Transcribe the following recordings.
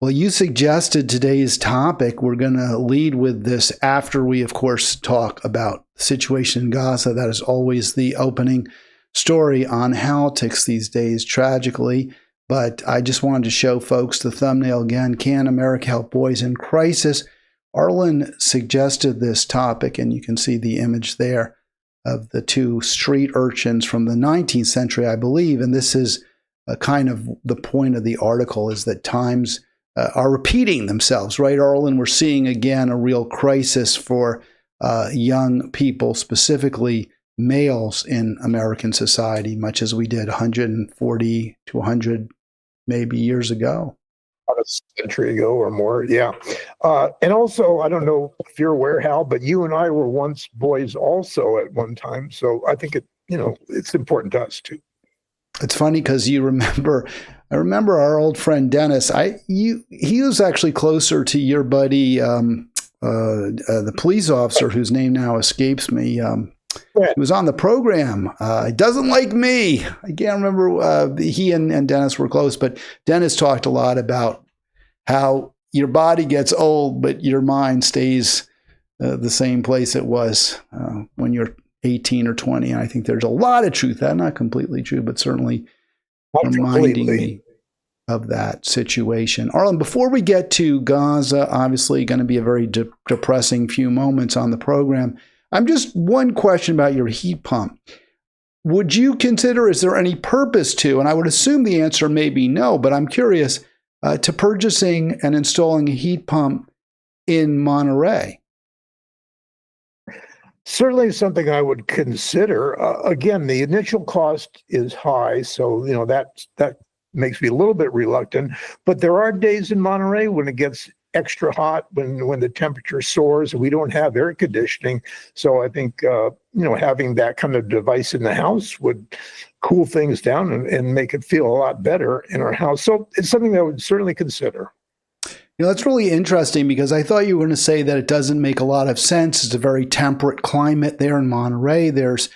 Well, you suggested today's topic. We're going to lead with this after we, of course, talk about the situation in Gaza. That is always the opening story on Halitics these days, tragically. But I just wanted to show folks the thumbnail again. Can America help boys in crisis? Arlen suggested this topic, and you can see the image there of the two street urchins from the 19th century, I believe. And this is kind of the point of the article, is that times are repeating themselves, right, Arlen? We're seeing again a real crisis for young people, specifically males in American society, much as we did 140 to 100 maybe years ago. About a century ago or more, yeah. And also, I don't know if you're aware, Hal, but you and I were once boys also at one time. So I think it's important to us too. It's funny because I remember our old friend Dennis. He was actually closer to your buddy, the police officer whose name now escapes me. He was on the program. He doesn't like me. I can't remember. He and Dennis were close, but Dennis talked a lot about how your body gets old, but your mind stays the same place it was when you're 18 or 20. And I think there's a lot of truth. That's not completely true, but certainly reminding me of that situation. Arlen, before we get to Gaza, obviously going to be a very depressing few moments on the program. I'm just one question about your heat pump. Would you consider, is there any purpose to, and I would assume the answer may be no, but I'm curious, to purchasing and installing a heat pump in Monterey? Certainly something I would consider. Again, the initial cost is high, so that makes me a little bit reluctant. But there are days in Monterey when it gets extra hot, when the temperature soars, and we don't have air conditioning. So I think having that kind of device in the house would cool things down and make it feel a lot better in our house. So it's something that I would certainly consider. That's really interesting, because I thought you were going to say that it doesn't make a lot of sense. It's a very temperate climate there in Monterey. There's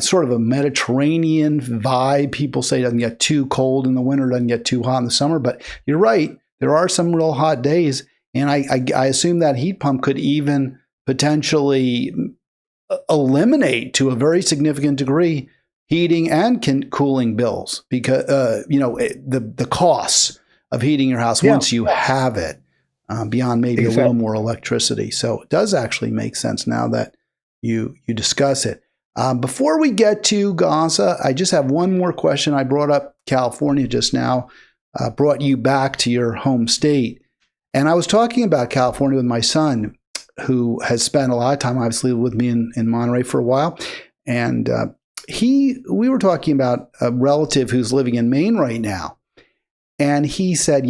sort of a Mediterranean vibe. People say it doesn't get too cold in the winter, doesn't get too hot in the summer. But you're right. There are some real hot days. And I assume that heat pump could even potentially eliminate, to a very significant degree, heating and cooling bills, because, the costs of heating your house once you have it, beyond maybe a little more electricity. So it does actually make sense now that you discuss it. Before we get to Gaza, I just have one more question. I brought up California just now, brought you back to your home state. And I was talking about California with my son, who has spent a lot of time, obviously, with me in Monterey for a while. And we were talking about a relative who's living in Maine right now. And he said,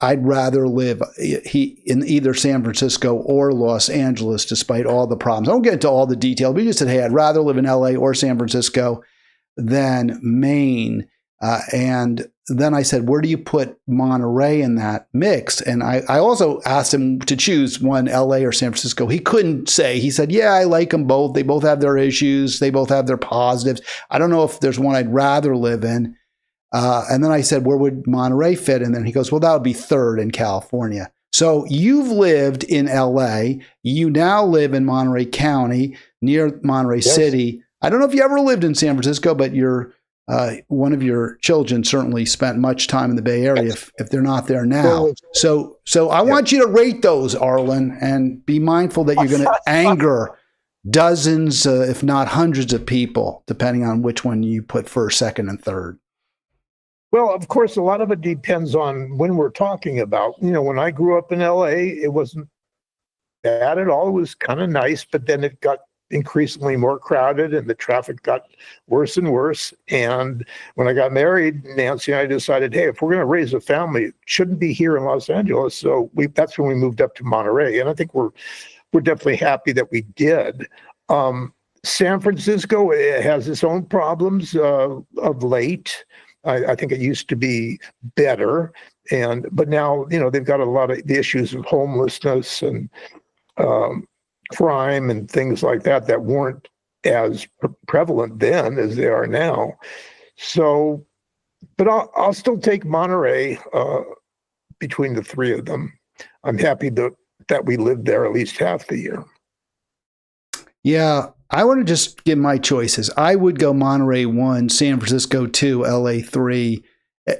I'd rather live in either San Francisco or Los Angeles, despite all the problems. I won't get into all the detail, but he just said, hey, I'd rather live in LA or San Francisco than Maine. And then I said, where do you put Monterey in that mix? And I also asked him to choose one, LA or San Francisco. He couldn't say. He said, yeah, I like them both. They both have their issues. They both have their positives. I don't know if there's one I'd rather live in. And then I said, where would Monterey fit? And then he goes, well, that would be third in California. So you've lived in LA. You now live in Monterey County, near Monterey City. I don't know if you ever lived in San Francisco, but one of your children certainly spent much time in the Bay Area, if they're not there now. So I want you to rate those, Arlen, and be mindful that you're going to anger dozens, if not hundreds of people, depending on which one you put first, second, and third. Well, of course, a lot of it depends on when we're talking about. When I grew up in LA, it wasn't bad at all. It was kind of nice, but then it got increasingly more crowded and the traffic got worse and worse. And when I got married, Nancy and I decided, hey, if we're going to raise a family, it shouldn't be here in Los Angeles. So that's when we moved up to Monterey. And I think we're definitely happy that we did. San Francisco, it has its own problems of late. I think it used to be better, but now they've got a lot of the issues of homelessness and crime and things like that weren't as prevalent then as they are now. So, but I'll still take Monterey between the three of them. I'm happy that we lived there at least half the year. Yeah, I want to just give my choices. I would go Monterey 1, San Francisco 2, LA 3.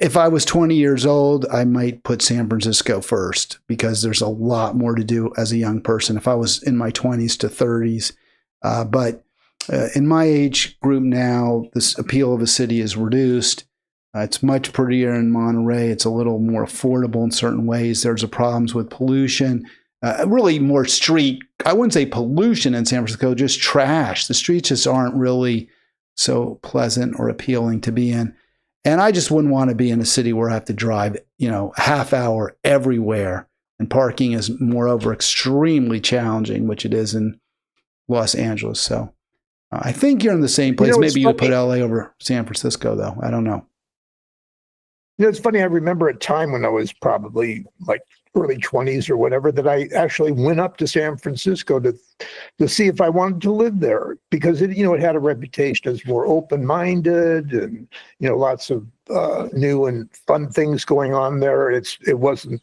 If I was 20 years old, I might put San Francisco first because there's a lot more to do as a young person. If I was in my 20s to 30s, but in my age group now, this appeal of a city is reduced. It's much prettier in Monterey. It's a little more affordable in certain ways. There's problems with pollution, really more street. I wouldn't say pollution in San Francisco, just trash. The streets just aren't really so pleasant or appealing to be in. And I just wouldn't want to be in a city where I have to drive, half hour everywhere. And parking is moreover extremely challenging, which it is in Los Angeles. So I think you're in the same place. Maybe you would put LA over San Francisco, though. I don't know. It's funny. I remember a time when I was probably like early 20s or whatever that I actually went up to San Francisco to see if I wanted to live there because it had a reputation as more open-minded and lots of new and fun things going on there. It wasn't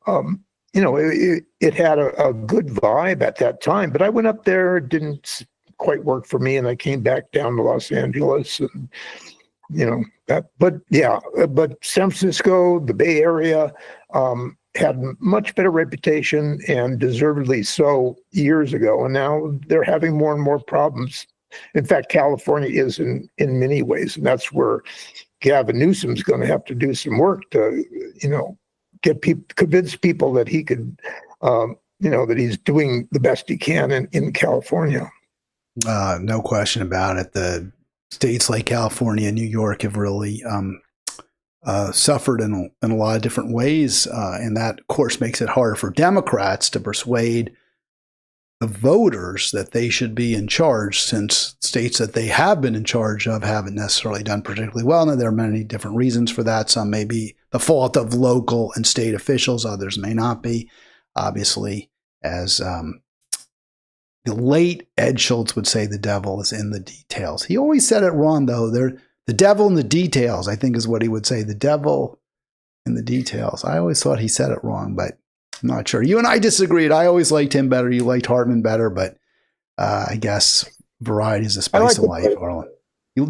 it had a good vibe at that time. But I went up there, it didn't quite work for me, and I came back down to Los Angeles and. But San Francisco, the Bay Area, had much better reputation and deservedly so years ago. And now they're having more and more problems. In fact, California is in many ways. And that's where Gavin Newsom's going to have to do some work to, convince people that he could, that he's doing the best he can in California. No question about it. The states like California and New York have really suffered in a lot of different ways. And that, of course, makes it harder for Democrats to persuade the voters that they should be in charge, since states that they have been in charge of haven't necessarily done particularly well. Now, there are many different reasons for that. Some may be the fault of local and state officials. Others may not be. Obviously, as the late Ed Schultz would say, the devil is in the details. He always said it wrong, though. The devil in the details, I think, is what he would say. The devil in the details. I always thought he said it wrong, but I'm not sure. You and I disagreed. I always liked him better. You liked Hartman better, but I guess variety is the spice of life, Arlen.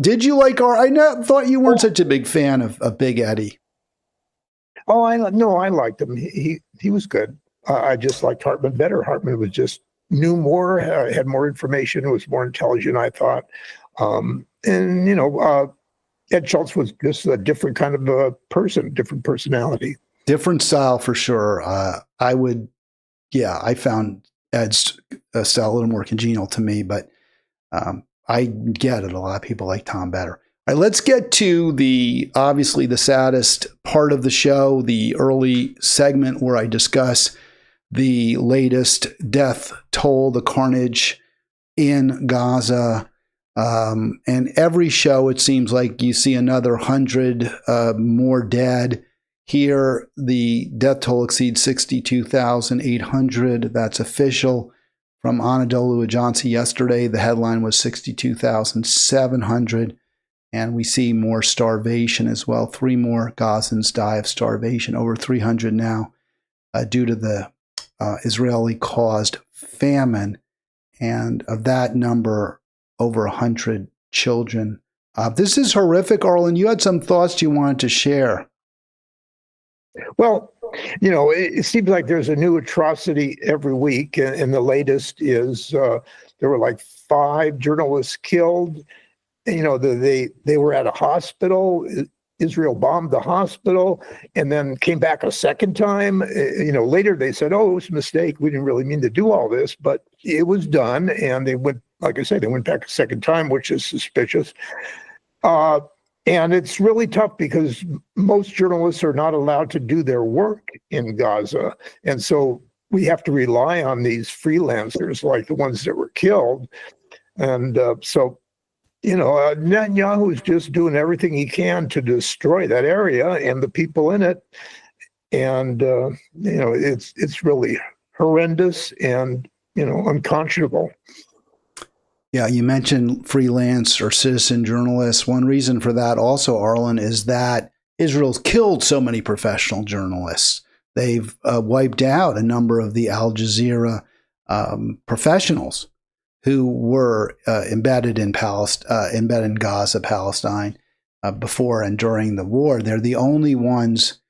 Did you like I thought you weren't such a big fan of Big Eddie. Oh, I liked him. He was good. I just liked Hartman better. Hartman was just knew more, had more information, was more intelligent, I thought. Ed Schultz was just a different kind of a person, different personality. Different style for sure. I found Ed's style a little more congenial to me, but I get it. A lot of people like Tom better. All right, let's get to obviously the saddest part of the show, the early segment where I discuss the latest death toll, the carnage in Gaza. And every show, it seems like you see another 100 more dead. Here, the death toll exceeds 62,800. That's official. From Anadolu Ajansi yesterday, the headline was 62,700. And we see more starvation as well. 3 more Gazans die of starvation, over 300 now, due to the Israeli-caused famine, and of that number, over 100 children. This is horrific, Arlen. You had some thoughts you wanted to share. Well, it seems like there's a new atrocity every week, and the latest is there were like 5 journalists killed. They were at a hospital. Israel bombed the hospital and then came back a second time. Later they said, "Oh, it was a mistake. We didn't really mean to do all this," but it was done. And they went, like I say, they went back a second time, which is suspicious. And it's really tough because most journalists are not allowed to do their work in Gaza. And so we have to rely on these freelancers like the ones that were killed. And Netanyahu is just doing everything he can to destroy that area and the people in it. And, it's really horrendous and, unconscionable. Yeah, you mentioned freelance or citizen journalists. One reason for that also, Arlen, is that Israel's killed so many professional journalists. they've wiped out a number of the Al Jazeera professionals who were embedded in Gaza, Palestine, before and during the war. They're the only ones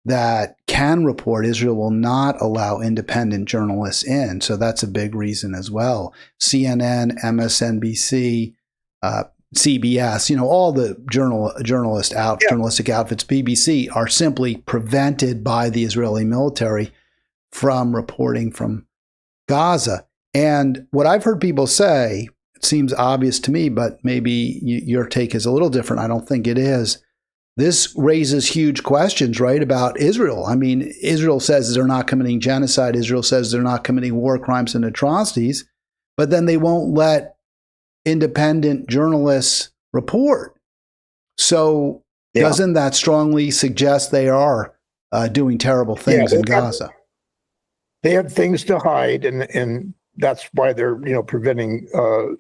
that can report. Israel will not allow independent journalists in. So that's a big reason as well. CNN, MSNBC, CBS, all the journalistic outfits, BBC, are simply prevented by the Israeli military from reporting from Gaza. And what I've heard people say, it seems obvious to me, but maybe your take is a little different. I don't think it is. This raises huge questions, right, about Israel. I mean, Israel says they're not committing genocide. Israel says they're not committing war crimes and atrocities, but then they won't let independent journalists report. So doesn't that strongly suggest they are doing terrible things in Gaza? They have things to hide, and that's why they're preventing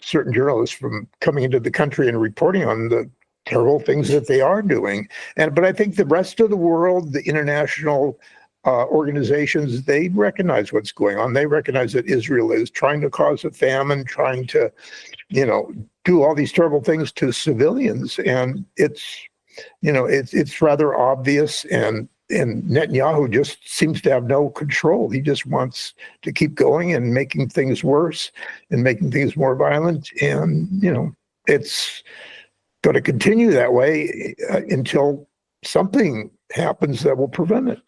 certain journalists from coming into the country and reporting on the terrible things that they are doing. But I think the rest of the world, the international organizations, they recognize what's going on. They recognize that Israel is trying to cause a famine, trying to, do all these terrible things to civilians. And it's rather obvious. And Netanyahu just seems to have no control. He just wants to keep going and making things worse and making things more violent. And, it's going to continue that way until something happens that will prevent it.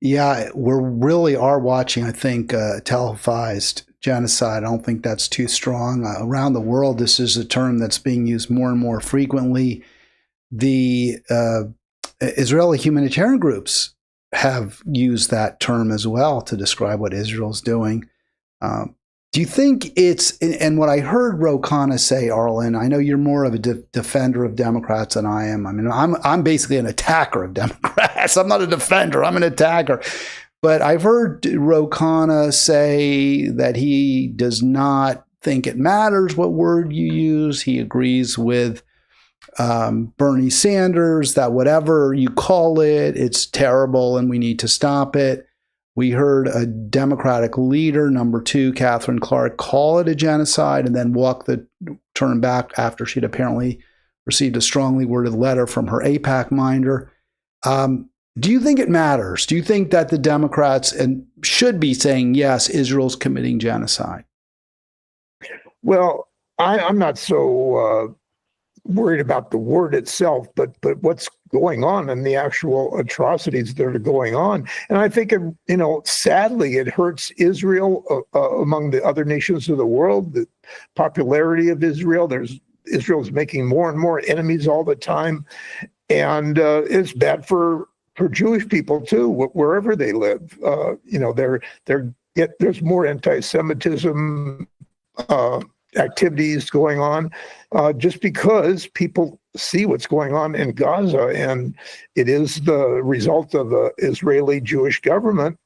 Yeah, we really are watching, I think, televised genocide. I don't think that's too strong. Around the world, this is a term that's being used more and more frequently. The Israeli humanitarian groups have used that term as well to describe what Israel's doing. Do you think it's, and what I heard Ro Khanna say, Arlen, I know you're more of a defender of Democrats than I am. I mean, I'm basically an attacker of Democrats. I'm not a defender, I'm an attacker. But I've heard Ro Khanna say that he does not think it matters what word you use. He agrees with Bernie Sanders that whatever you call it, it's terrible and we need to stop it. We heard a Democratic leader, number 2, Catherine Clark, call it a genocide and then walk the turn back after she'd apparently received a strongly worded letter from her AIPAC minder. Do you think it matters? Do you think that the Democrats should be saying, yes, Israel's committing genocide? Well, I'm not so worried about the word itself, but what's going on and the actual atrocities that are going on. And I think, sadly, it hurts Israel among the other nations of the world, the popularity of Israel. Israel's making more and more enemies all the time. And it's bad for Jewish people, too, wherever they live. There's more anti-Semitism activities going on just because people see what's going on in Gaza, and it is the result of the Israeli Jewish government.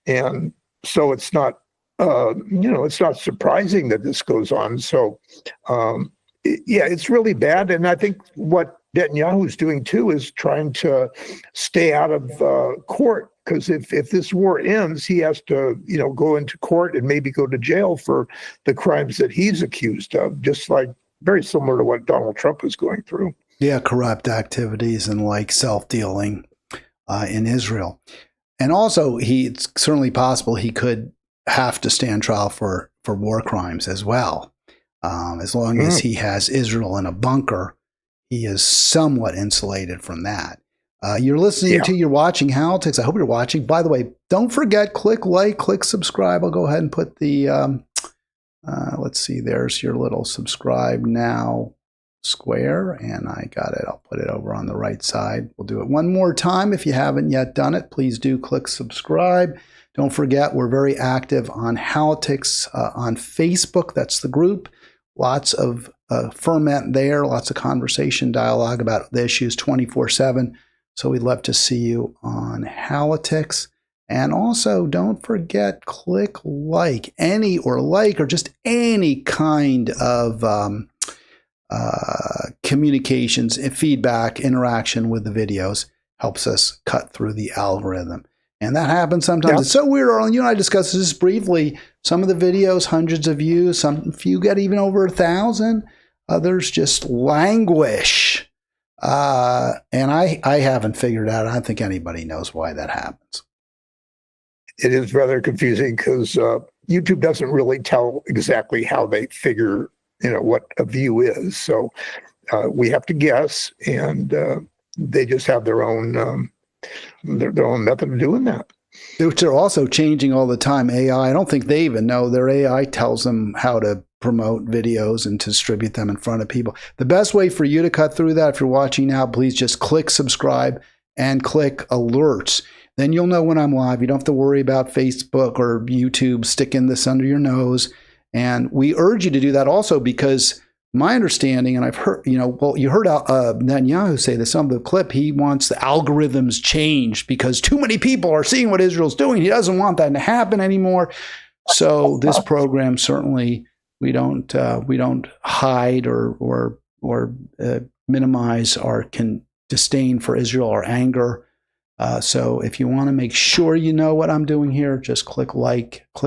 And so it's not, it's not surprising that this goes on. So, it's really bad. And I think what Netanyahu's doing too is trying to stay out of court, because if this war ends, he has to, go into court and maybe go to jail for the crimes that he's accused of, just like very similar to what Donald Trump is going through. Yeah, corrupt activities and like self-dealing in Israel. And also, it's certainly possible he could have to stand trial for war crimes as well. As long as he has Israel in a bunker, he is somewhat insulated from that. You're listening to, you're watching Halitics. I hope you're watching. By the way, don't forget, click like, click subscribe. I'll go ahead and put the, let's see, there's your little subscribe now square, and I got it. I'll put it over on the right side. We'll do it one more time. If you haven't yet done it, please do click subscribe. Don't forget, we're very active on Halitics on Facebook. That's the group. Lots of ferment there, lots of conversation, dialogue about the issues 24/7. So we'd love to see you on Halitics. And also, don't forget, click like or just any kind of communications, feedback, interaction with the videos helps us cut through the algorithm. And that happens sometimes. Yeah. It's so weird, Arlen. You and I discussed this briefly. Some of the videos, hundreds of views. Some few get even over 1,000. Others just languish. And I haven't figured out. I don't think anybody knows why that happens. It is rather confusing because YouTube doesn't really tell exactly how they figure, what a view is. So we have to guess, and they just have their own method of doing that. Which are also changing all the time. AI, I don't think they even know. Their AI tells them how to promote videos and to distribute them in front of people. The best way for you to cut through that, if you're watching now, please just click subscribe and click alerts. Then you'll know when I'm live. You don't have to worry about Facebook or YouTube sticking this under your nose. And we urge you to do that also because my understanding, and I've heard, you heard Netanyahu say this on the clip, he wants the algorithms changed because too many people are seeing what Israel's doing. He doesn't want that to happen anymore. So this program certainly, we don't hide or minimize our disdain for Israel or anger. So if you want to make sure you know what I'm doing here, just click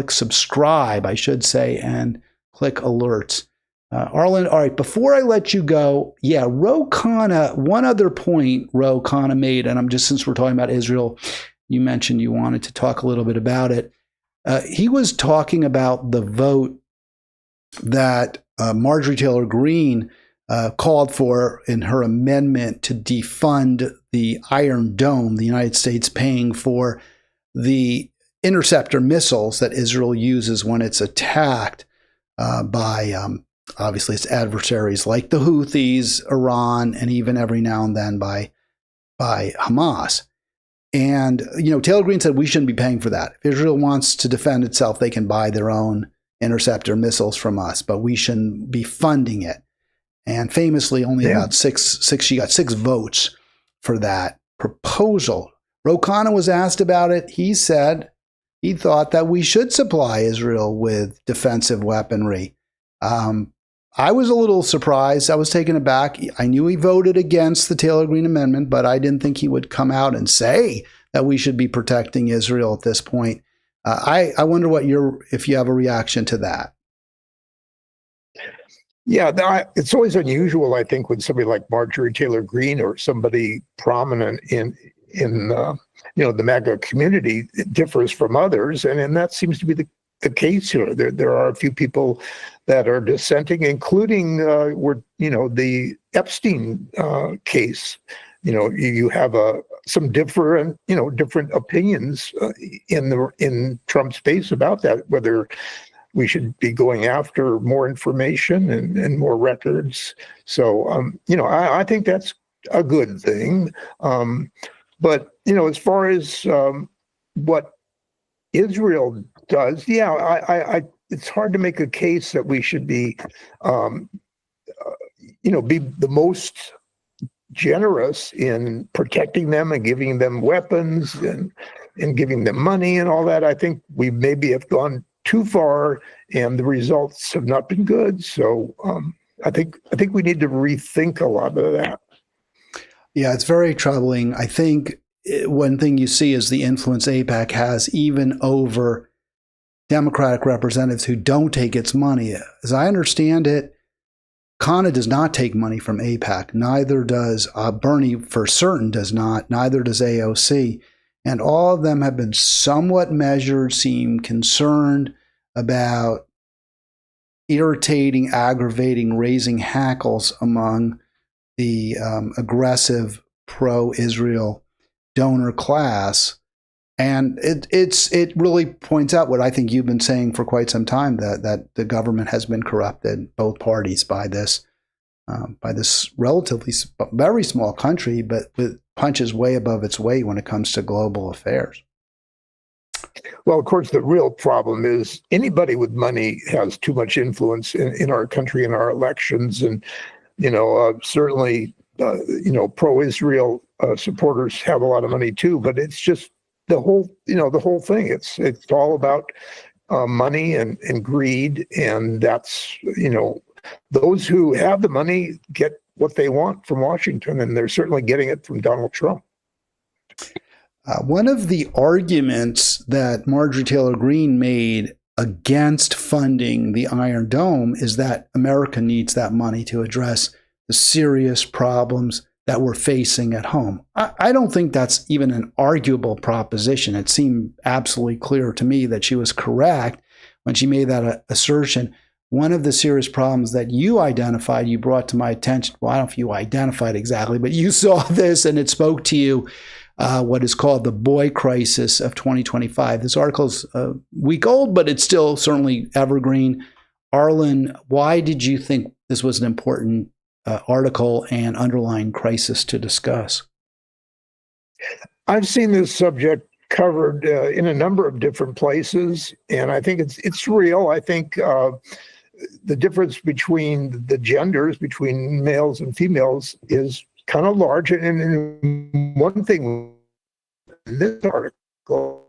subscribe, I should say, and click alerts. Arlen, all right, before I let you go, Ro Khanna, one other point Ro Khanna made, and since we're talking about Israel, you mentioned you wanted to talk a little bit about it. He was talking about the vote that Marjorie Taylor Greene called for in her amendment to defund the Iron Dome, the United States paying for the interceptor missiles that Israel uses when it's attacked by obviously its adversaries like the Houthis, Iran, and even every now and then by Hamas. And, Taylor Greene said we shouldn't be paying for that. If Israel wants to defend itself, they can buy their own interceptor missiles from us, but we shouldn't be funding it. And famously, only about she got 6 votes for that proposal. Ro Khanna was asked about it. He said he thought that we should supply Israel with defensive weaponry. I was a little surprised. I was taken aback. I knew he voted against the Taylor Greene amendment, but I didn't think he would come out and say that we should be protecting Israel at this point. I wonder if you have a reaction to that. Yeah, it's always unusual, I think, when somebody like Marjorie Taylor Greene or somebody prominent in the MAGA community differs from others, and that seems to be the case here. There are a few people that are dissenting, including the Epstein case. You have some different opinions in Trump's base about that, whether we should be going after more information and more records. So I think that's a good thing. But as far as what Israel does, it's hard to make a case that we should be, be the most generous in protecting them and giving them weapons and giving them money and all that. I think we maybe have gone too far, and the results have not been good. So I think we need to rethink a lot of that. Yeah, it's very troubling. I think one thing you see is the influence AIPAC has even over Democratic representatives who don't take its money. As I understand it, Khanna does not take money from AIPAC. Neither does Bernie, for certain does not. Neither does AOC. And all of them have been somewhat measured, seem concerned about irritating, aggravating, raising hackles among the aggressive pro-Israel donor class. And it really points out what I think you've been saying for quite some time, that the government has been corrupted, both parties, by this relatively very small country, but with punches way above its weight when it comes to global affairs. Well, of course, the real problem is anybody with money has too much influence in our country, in our elections, and certainly pro-Israel supporters have a lot of money too. But it's just the whole thing. It's all about money and greed, and that's those who have the money get what they want from Washington, and they're certainly getting it from Donald Trump. One of the arguments that Marjorie Taylor Greene made against funding the Iron Dome is that America needs that money to address the serious problems that we're facing at home. I don't think that's even an arguable proposition. It seemed absolutely clear to me that she was correct when she made that assertion. One of the serious problems that you identified, you brought to my attention, well, I don't know if you identified exactly, but you saw this and it spoke to you, what is called the boy crisis of 2025. This article's a week old, but it's still certainly evergreen. Arlen, why did you think this was an important article and underlying crisis to discuss? I've seen this subject covered in a number of different places, and I think it's real. I think the difference between the genders, between males and females, is kind of large. And one thing in this article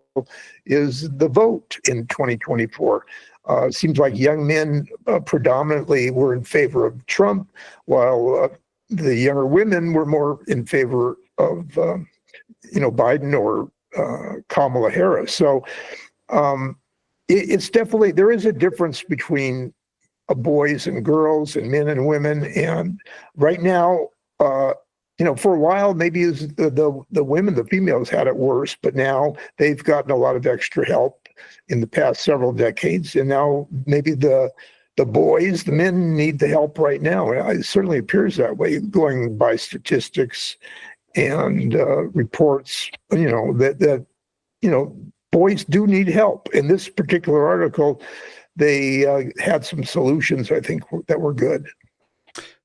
is the vote in 2024. It seems like young men predominantly were in favor of Trump, while the younger women were more in favor of, Biden or Kamala Harris. So it's definitely, there is a difference between boys and girls and men and women. And right now, for a while, maybe the women, the females had it worse, but now they've gotten a lot of extra help in the past several decades. And now maybe the boys, the men need the help right now. It certainly appears that way, going by statistics and reports, that boys do need help. In this particular article, they had some solutions, I think, that were good.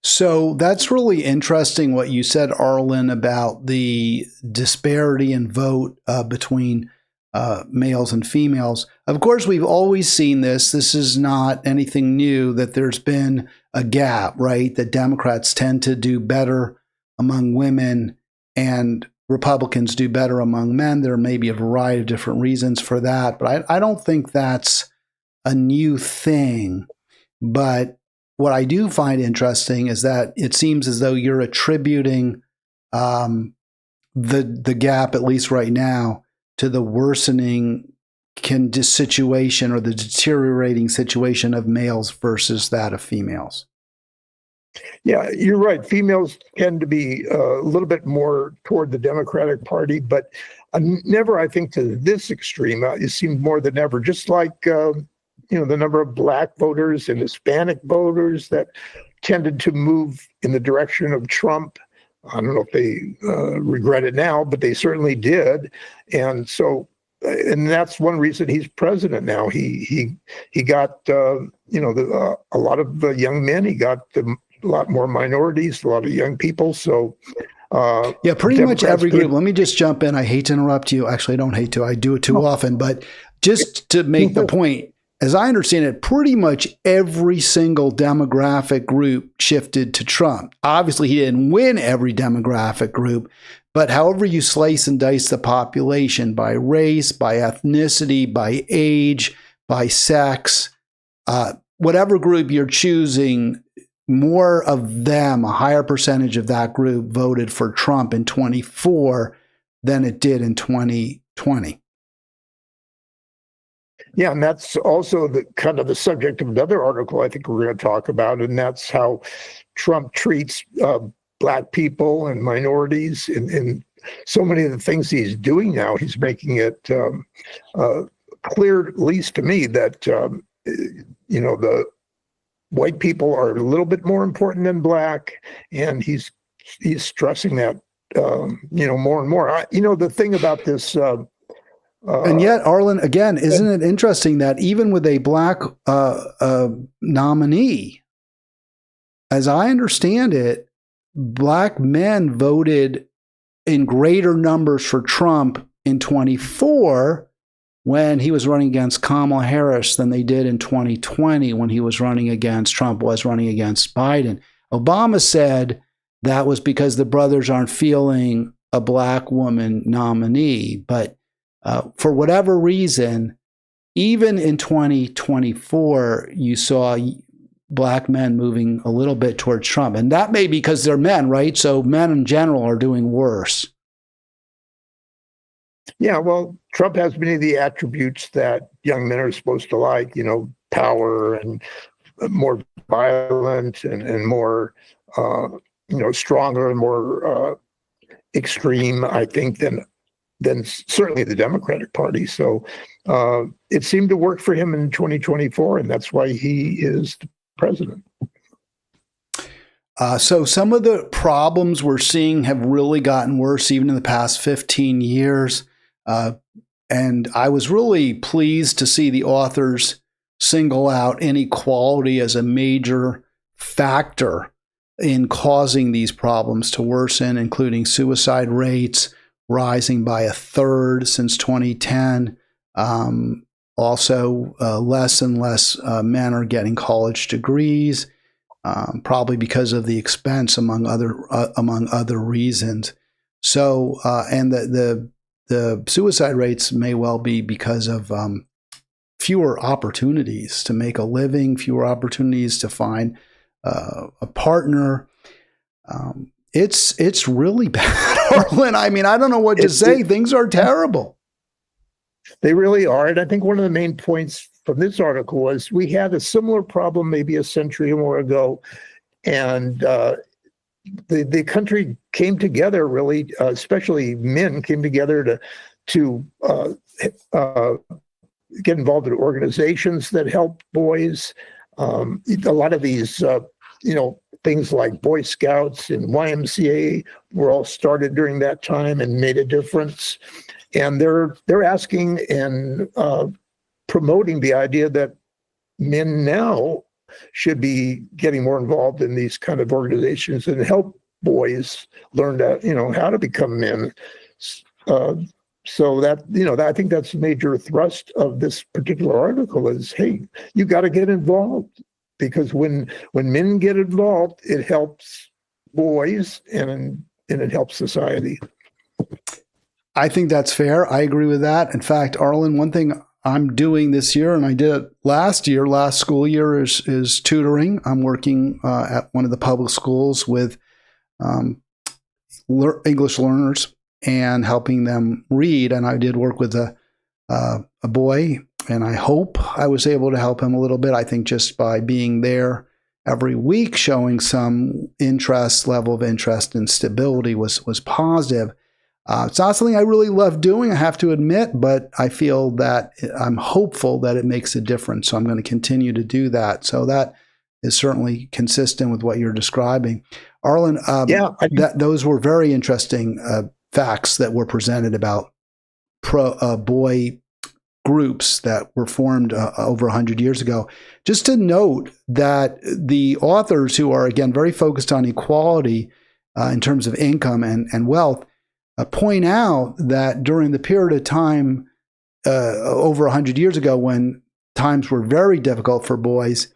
So that's really interesting what you said, Arlen, about the disparity in vote between males and females. Of course, we've always seen this. This is not anything new, that there's been a gap, right? That Democrats tend to do better among women and Republicans do better among men. There may be a variety of different reasons for that, but I don't think that's a new thing. But what I do find interesting is that it seems as though you're attributing the gap, at least right now, to the worsening situation or the deteriorating situation of males versus that of females. Yeah, you're right. Females tend to be a little bit more toward the Democratic Party, but never, I think, to this extreme. It seemed more than ever, just like the number of Black voters and Hispanic voters that tended to move in the direction of Trump. I don't know if they regret it now, but they certainly did. And so, and that's one reason he's president now. He got a lot of young men. He got a lot more minorities, a lot of young people. So yeah, pretty much every group. Let me just jump in. I hate to interrupt you. Actually, I don't hate to. I do it too often. But just to make the point, as I understand it, pretty much every single demographic group shifted to Trump. Obviously, he didn't win every demographic group, but however you slice and dice the population, by race, by ethnicity, by age, by sex, whatever group you're choosing, more of them, a higher percentage of that group voted for Trump in 24 than it did in 2020. Yeah, and that's also the kind of the subject of another article I think we're going to talk about, and that's how Trump treats Black people and minorities in so many of the things he's doing now. He's making it clear, at least to me, that the white people are a little bit more important than Black, and he's stressing that more and more. The thing about this. And yet, Arlen, again, isn't it interesting that even with a Black nominee, as I understand it, Black men voted in greater numbers for Trump in 24 when he was running against Kamala Harris than they did in 2020 when Trump was running against Biden. Obama said that was because the brothers aren't feeling a Black woman nominee, but for whatever reason, even in 2024, you saw Black men moving a little bit towards Trump. And that may be because they're men, right? So men in general are doing worse. Yeah, well, Trump has many of the attributes that young men are supposed to like, power and more violent and more, stronger and more extreme, I think, than certainly the Democratic Party. So it seemed to work for him in 2024, and that's why he is the president. So some of the problems we're seeing have really gotten worse even in the past 15 years. And I was really pleased to see the authors single out inequality as a major factor in causing these problems to worsen, including suicide rates rising by a third since 2010. Also, less and less men are getting college degrees. Probably because of the expense, among other reasons. So, and the suicide rates may well be because of fewer opportunities to make a living, fewer opportunities to find a partner. It's really bad, Arlen. I mean, I don't know what to say. Things are terrible. They really are. And I think one of the main points from this article was we had a similar problem maybe a century or more ago. And the country came together, really, especially men came together to get involved in organizations that help boys. A lot of these, things like Boy Scouts and YMCA were all started during that time and made a difference. And they're asking and promoting the idea that men now should be getting more involved in these kind of organizations and help boys learn how to become men. So that, I think that's a major thrust of this particular article is, hey, you got to get involved, because when men get involved, it helps boys and it helps society. I think that's fair. I agree with that. In fact, Arlen, one thing I'm doing this year, and I did it last school year, is tutoring. I'm working at one of the public schools with English learners and helping them read. And I did work with a boy, and I hope I was able to help him a little bit. I think just by being there every week, showing some level of interest and stability was positive. It's not something I really love doing, I have to admit, but I feel that I'm hopeful that it makes a difference. So I'm going to continue to do that. So that is certainly consistent with what you're describing. Arlen, those were very interesting facts that were presented about boy groups that were formed over 100 years ago. Just to note that the authors, who are, again, very focused on equality in terms of income and wealth, point out that during the period of time over 100 years ago, when times were very difficult for boys,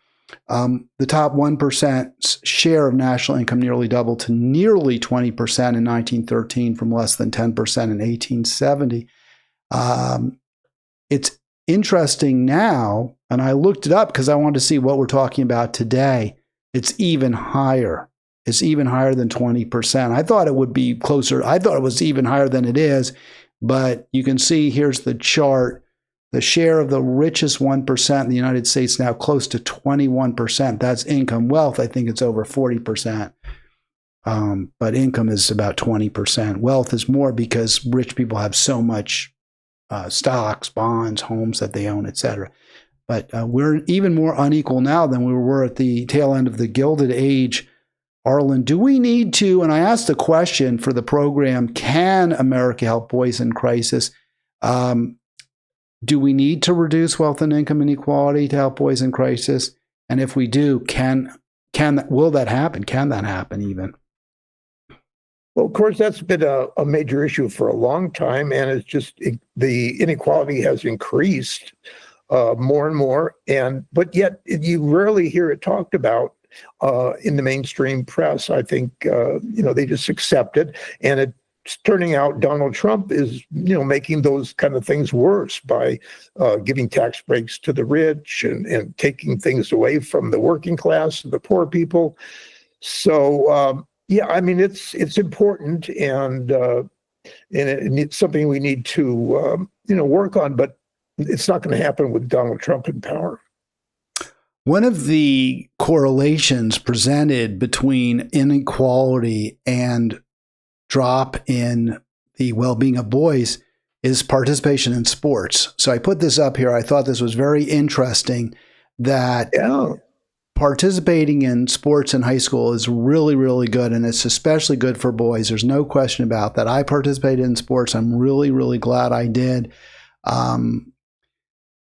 the top 1%'s share of national income nearly doubled to nearly 20% in 1913 from less than 10% in 1870. It's interesting now, and I looked it up because I wanted to see what we're talking about today. It's even higher. It's even higher than 20%. I thought it would be closer. I thought it was even higher than it is. But you can see, here's the chart. The share of the richest 1% in the United States now close to 21%. That's income. Wealth, I think it's over 40%. But income is about 20%. Wealth is more because rich people have so much stocks, bonds, homes that they own, etc. But we're even more unequal now than we were at the tail end of the Gilded Age. Arlen, do we need to, and I asked the question for the program, can America help boys in crisis? Do we need to reduce wealth and income inequality to help boys in crisis? And if we do, will that happen? Can that happen even? Well, of course, that's been a major issue for a long time, and it's just the inequality has increased more and more. But yet you rarely hear it talked about in the mainstream press. I think they just accept it, and it's turning out Donald Trump is making those kind of things worse by giving tax breaks to the rich and taking things away from the working class and the poor people. So I mean, it's important, and and it's something we need to, work on, but it's not going to happen with Donald Trump in power. One of the correlations presented between inequality and drop in the well-being of boys is participation in sports. So I put this up here. I thought this was very interesting that participating in sports in high school is really, really good, and it's especially good for boys. There's no question about that. I participated in sports. I'm really, really glad I did.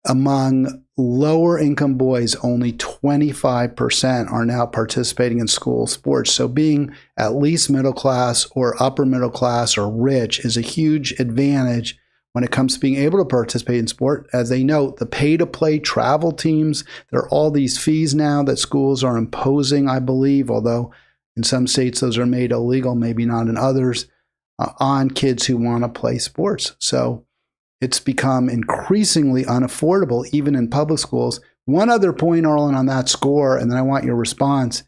Among lower income boys, only 25% are now participating in school sports. So being at least middle class or upper middle class or rich is a huge advantage when it comes to being able to participate in sport. As they note, the pay-to-play travel teams, there are all these fees now that schools are imposing, I believe, although in some states those are made illegal, maybe not in others, on kids who want to play sports. So it's become increasingly unaffordable, even in public schools. One other point, Arlen, on that score, and then I want your response.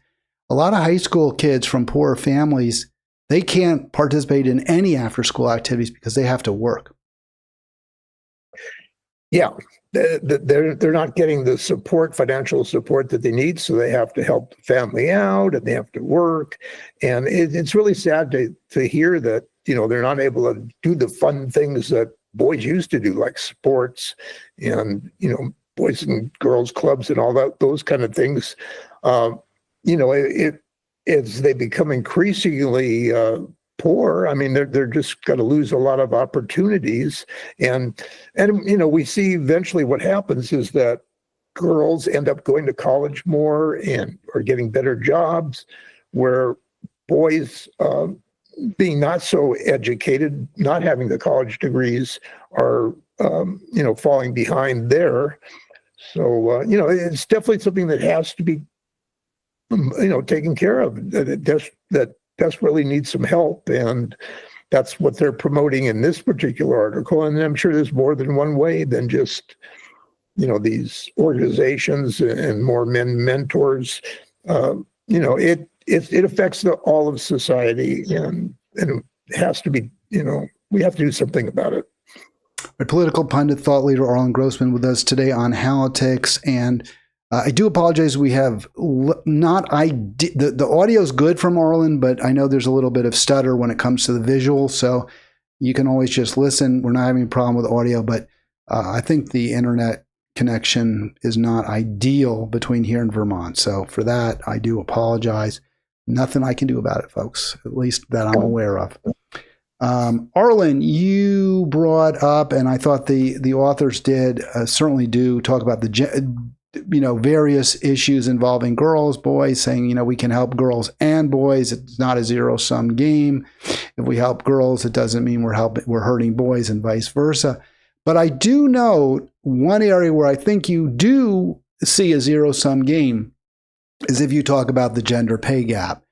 A lot of high school kids from poorer families, they can't participate in any after-school activities because they have to work. Yeah, they're not getting the support, financial support that they need, so they have to help the family out, and they have to work. And it's really sad to hear that, they're not able to do the fun things that boys used to do, like sports and, boys and girls clubs and all that, those kind of things. As they become increasingly poor, I mean, they're just going to lose a lot of opportunities. And we see eventually what happens is that girls end up going to college more and are getting better jobs, where boys, being not so educated, not having the college degrees, are, falling behind there. So, it's definitely something that has to be, taken care of, that desperately needs some help. And that's what they're promoting in this particular article. And I'm sure there's more than one way than just, these organizations and more mentors. It affects all of society, and it has to be, we have to do something about it. Our political pundit, thought leader Arlen Grossman with us today on Halitics. And I do apologize. We have the audio is good from Arlen, but I know there's a little bit of stutter when it comes to the visual. So you can always just listen. We're not having a problem with audio, but I think the internet connection is not ideal between here and Vermont. So for that, I do apologize. Nothing I can do about it, folks, at least that I'm aware of. Arlen, you brought up, and I thought the authors did certainly do talk about the various issues involving girls, boys, saying, we can help girls and boys. It's not a zero-sum game. If we help girls, it doesn't mean we're hurting boys, and vice versa. But I do know one area where I think you do see a zero-sum game is if you talk about the gender pay gap.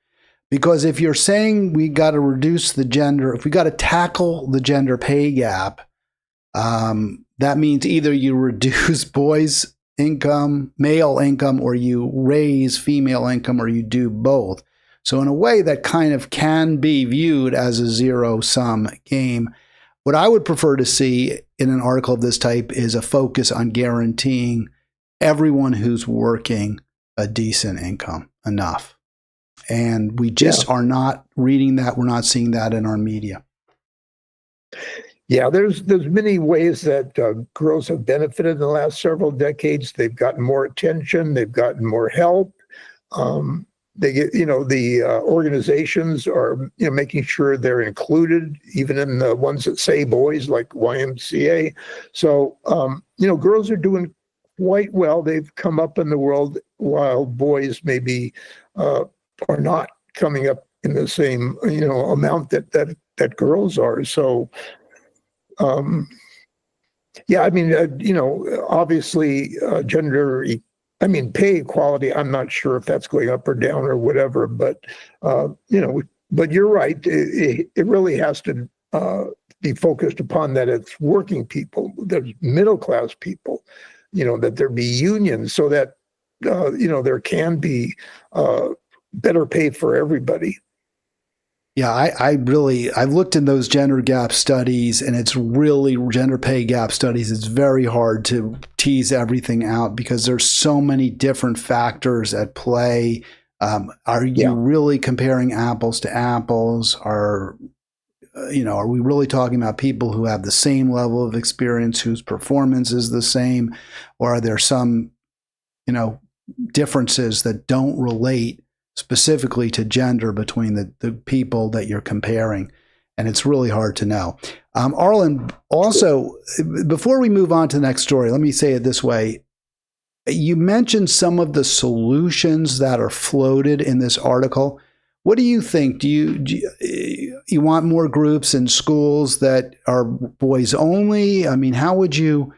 Because if you're saying we got to reduce if we got to tackle the gender pay gap, that means either you reduce boys' income, male income, or you raise female income, or you do both. So in a way, that kind of can be viewed as a zero-sum game. What I would prefer to see in an article of this type is a focus on guaranteeing everyone who's working a decent income, enough. And we just are not reading that. We're not seeing that in our media. Yeah, there's many ways that girls have benefited in the last several decades. They've gotten more attention. They've gotten more help. They get, the organizations are, making sure they're included, even in the ones that say boys, like YMCA. So, girls are doing quite well. They've come up in the world, while boys maybe are not coming up in the same, amount that girls are. So, obviously, pay equality, I'm not sure if that's going up or down or whatever, but, but you're right. It really has to be focused upon that it's working people, there's middle-class people, that there be unions, so that, there can be better pay for everybody. Yeah, I've looked in those gender gap studies, and it's really gender pay gap studies. It's very hard to tease everything out because there's so many different factors at play. Are you really comparing apples to apples? Are we really talking about people who have the same level of experience, whose performance is the same, or are there some, differences that don't relate specifically to gender between the people that you're comparing? And it's really hard to know. Arlen, also, before we move on to the next story, let me say it this way. You mentioned some of the solutions that are floated in this article. What do you think? Do you want more groups in schools that are boys only? I mean, how would you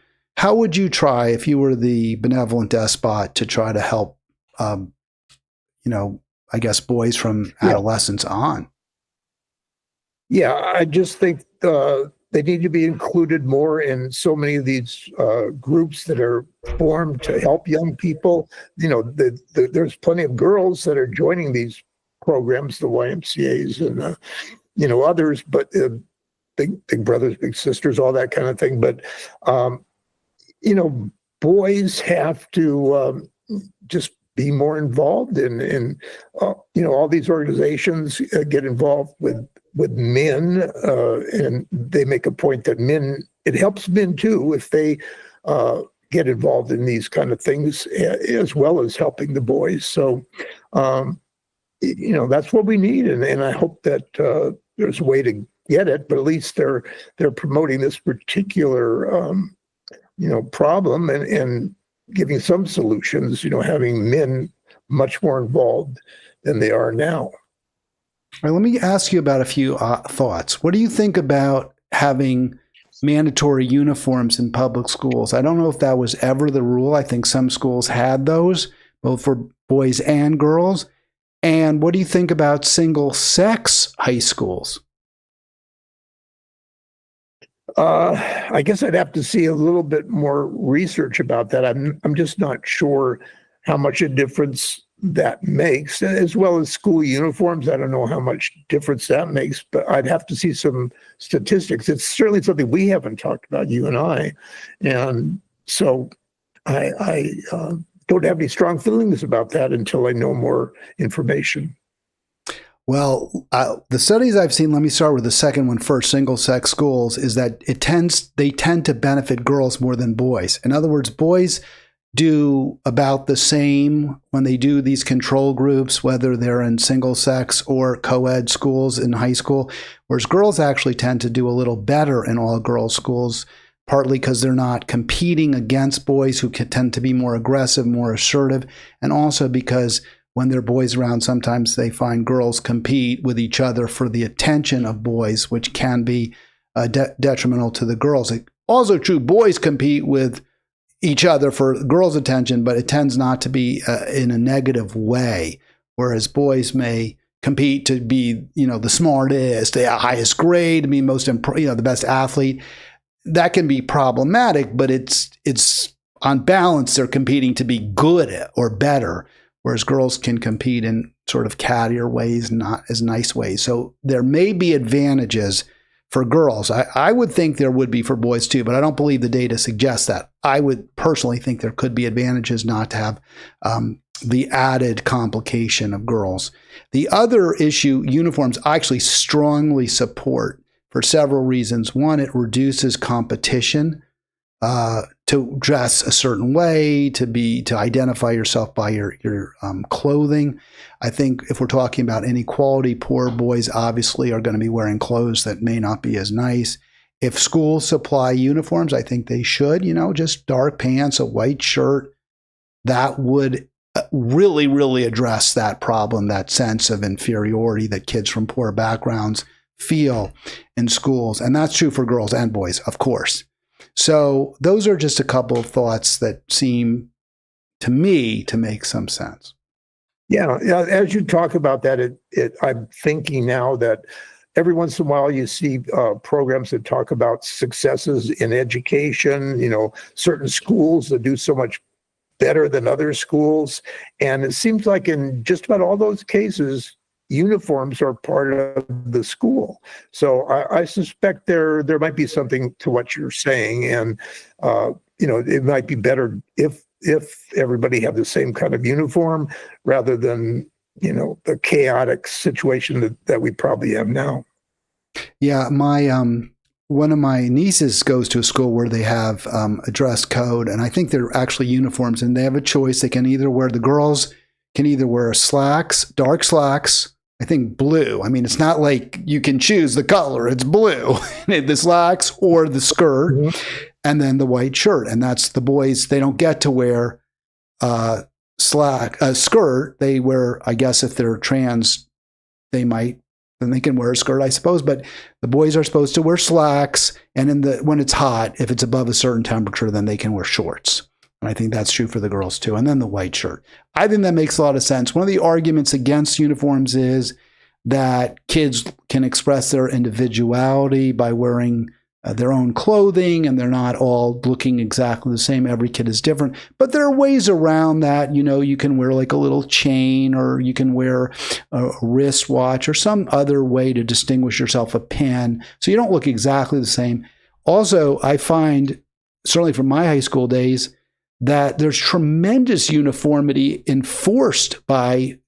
try, if you were the benevolent despot, to try to help I guess boys from adolescence on? Yeah, I just think they need to be included more in so many of these groups that are formed to help young people. There's plenty of girls that are joining these programs, the YMCAs and others, but big brothers, big sisters, all that kind of thing. But boys have to just be more involved in all these organizations get involved with men, and they make a point that it helps men too if they get involved in these kind of things, as well as helping the boys. So that's what we need, and I hope that there's a way to get it, but at least they're promoting this particular problem and giving some solutions, having men much more involved than they are now. All right, let me ask you about a few thoughts. What do you think about having mandatory uniforms in public schools? I don't know if that was ever the rule. I think some schools had those, both for boys and girls. And what do you think about single-sex high schools? I guess I'd have to see a little bit more research about that. I'm just not sure how much a difference that makes, as well as school uniforms. I don't know how much difference that makes, but I'd have to see some statistics. It's certainly something we haven't talked about, you and I. And so I don't have any strong feelings about that until I know more information. Well, the studies I've seen, let me start with the second one first, single-sex schools, is that they tend to benefit girls more than boys. In other words, boys do about the same when they do these control groups, whether they're in single-sex or co-ed schools in high school, whereas girls actually tend to do a little better in all-girls schools, partly because they're not competing against boys who tend to be more aggressive, more assertive, and also because when there are boys around, sometimes they find girls compete with each other for the attention of boys, which can be detrimental to the girls. It's also true, boys compete with each other for girls' attention, but it tends not to be in a negative way, whereas boys may compete to be, the smartest, the highest grade, to be the best athlete. That can be problematic, but it's on balance, they're competing to be good or better, whereas girls can compete in sort of cattier ways, not as nice ways. So there may be advantages for girls. I would think there would be for boys too, but I don't believe the data suggests that. I would personally think there could be advantages not to have the added complication of girls. The other issue, uniforms, I actually strongly support for several reasons. One, it reduces competition. To dress a certain way, to identify yourself by your clothing. I think if we're talking about inequality, poor boys obviously are going to be wearing clothes that may not be as nice. If schools supply uniforms, I think they should, just dark pants, a white shirt. That would really, really address that problem, that sense of inferiority that kids from poor backgrounds feel in schools. And that's true for girls and boys, of course. So those are just a couple of thoughts that seem to me to make some sense. Yeah, as you talk about that, I'm thinking now that every once in a while you see programs that talk about successes in education, certain schools that do so much better than other schools. And it seems like in just about all those cases, uniforms are part of the school. So I suspect there might be something to what you're saying, and it might be better if everybody had the same kind of uniform rather than the chaotic situation that we probably have now. Yeah, my one of my nieces goes to a school where they have a dress code, and I think they're actually uniforms, and they have a choice. The girls can either wear slacks, dark slacks, I think blue. I mean, it's not like you can choose the color. It's blue, the slacks or the skirt, and then the white shirt. And that's the boys. They don't get to wear skirt. They wear, I guess, if they're trans, then they can wear a skirt, I suppose. But the boys are supposed to wear slacks, and when it's hot, if it's above a certain temperature, then they can wear shorts. And I think that's true for the girls too. And then the white shirt. I think that makes a lot of sense. One of the arguments against uniforms is that kids can express their individuality by wearing their own clothing, and they're not all looking exactly the same. Every kid is different. But there are ways around that. You can wear like a little chain, or you can wear a wristwatch, or some other way to distinguish yourself, a pin, so you don't look exactly the same. Also, I find, certainly from my high school days, that there's tremendous uniformity enforced by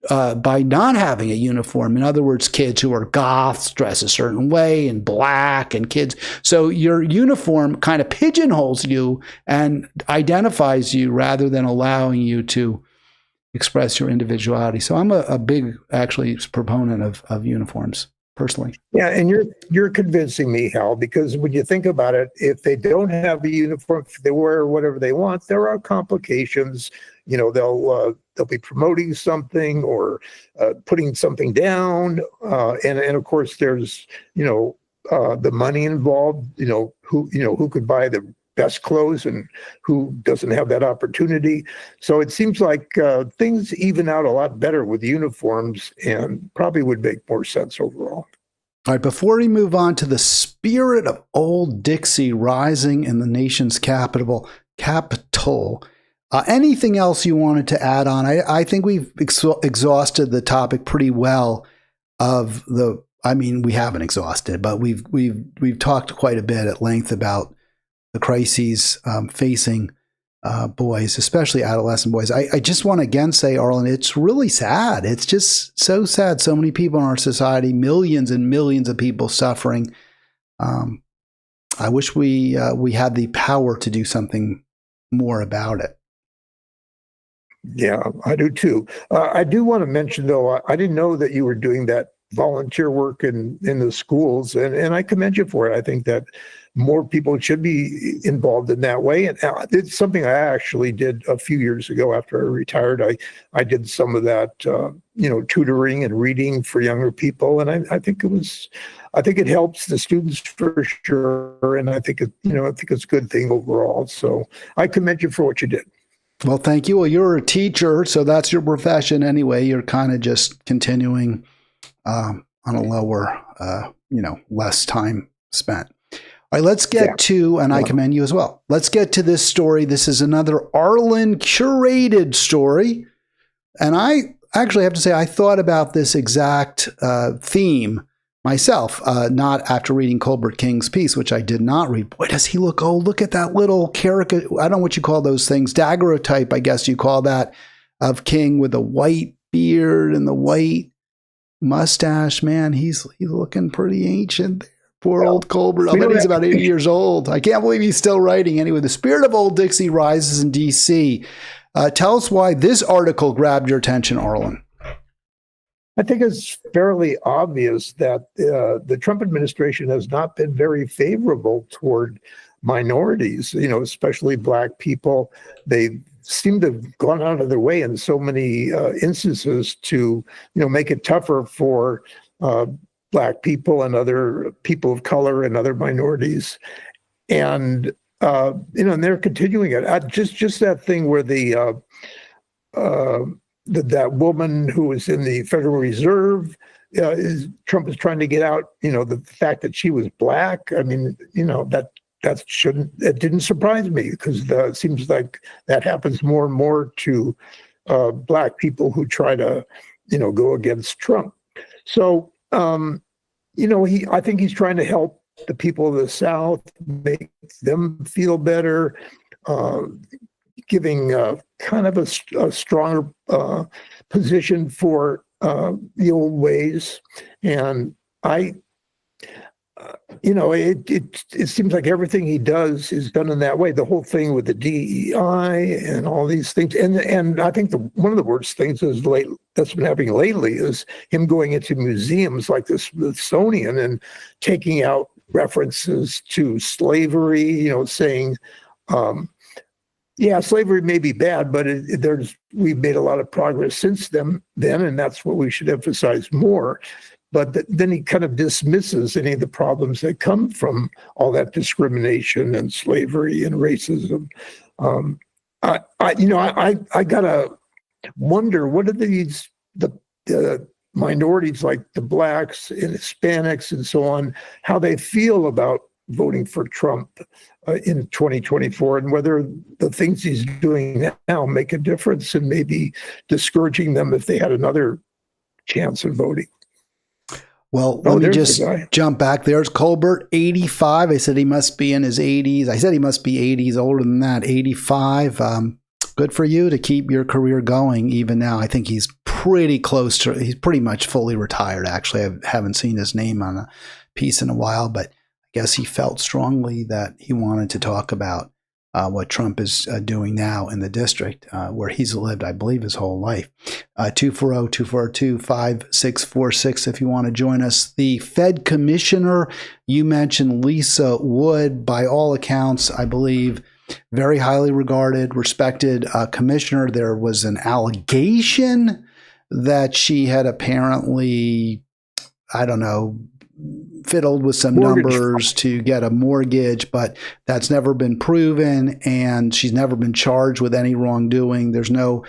not having a uniform. In other words, kids who are goths dress a certain way in black, and kids. So your uniform kind of pigeonholes you and identifies you rather than allowing you to express your individuality. So I'm a big, actually, proponent of uniforms. Personally. Yeah, and you're convincing me, Hal, because when you think about it, if they don't have a uniform, if they wear whatever they want, there are complications. They'll be promoting something or putting something down, and of course there's the money involved. Who could buy the best clothes and who doesn't have that opportunity. So it seems like things even out a lot better with uniforms, and probably would make more sense overall. All right, before we move on to the spirit of Old Dixie rising in the nation's capital, anything else you wanted to add on? I think we've exhausted the topic pretty well. We haven't exhausted, but we've talked quite a bit at length about the crises facing boys, especially adolescent boys. I just want to again say, Arlen, it's really sad. It's just so sad. So many people in our society, millions and millions of people suffering. I wish we had the power to do something more about it. Yeah, I do too. I do want to mention, though, I didn't know that you were doing that volunteer work in the schools, and I commend you for it. I think that more people should be involved in that way. And it's something I actually did a few years ago after I retired. I did some of that, tutoring and reading for younger people. And I think it helps the students for sure. And I think it's a good thing overall. So I commend you for what you did. Well, thank you. Well, you're a teacher, so that's your profession anyway. You're kind of just continuing on a lower, less time spent. All right, let's get to, and I commend you as well. Let's get to this story. This is another Arlen curated story. And I actually have to say, I thought about this exact theme myself, not after reading Colbert King's piece, which I did not read. Boy, does he look old. Look at that little caricature. I don't know what you call those things. Daguerreotype, I guess you call that, of King with the white beard and the white mustache. Man, he's looking pretty ancient. Poor old Colbert. I bet he's about 80 years old. I can't believe he's still writing. Anyway, the spirit of Old Dixie rises in D.C. Tell us why this article grabbed your attention, Arlen. I think it's fairly obvious that the Trump administration has not been very favorable toward minorities, especially Black people. They seem to have gone out of their way in so many instances to, make it tougher for Black people and other people of color and other minorities. And, and they're continuing it. Just that thing where that woman who was in the Federal Reserve, Trump is trying to get out, the fact that she was Black. I mean, it didn't surprise me, because it seems like that happens more and more to Black people who try to, go against Trump. So, I think he's trying to help the people of the South, make them feel better, giving kind of a stronger position for the old ways. And it seems like everything he does is done in that way. The whole thing with the DEI and all these things, and I think one of the worst things that's been happening lately is him going into museums like the Smithsonian and taking out references to slavery. Saying, slavery may be bad, but we've made a lot of progress since then, and that's what we should emphasize more. But then he kind of dismisses any of the problems that come from all that discrimination and slavery and racism. I gotta wonder, what are the minorities like the blacks and Hispanics and so on, how they feel about voting for Trump in 2024, and whether the things he's doing now make a difference and maybe discouraging them if they had another chance of voting. Well, let me just jump back. There's Colbert, 85. I said he must be in his 80s. I said he must be 80s, older than that, 85. Good for you to keep your career going even now. I think he's pretty close to, he's pretty much fully retired, actually. I haven't seen his name on a piece in a while, but I guess he felt strongly that he wanted to talk about what Trump is doing now in the district where he's lived, I believe, his whole life. 240-242-5646 if you want to join us. The Fed commissioner, you mentioned Lisa Wood, by all accounts, I believe, very highly regarded, respected commissioner. There was an allegation that she had apparently, I don't know, fiddled with some numbers to get a mortgage, but that's never been proven, and she's never been charged with any wrongdoing. There's no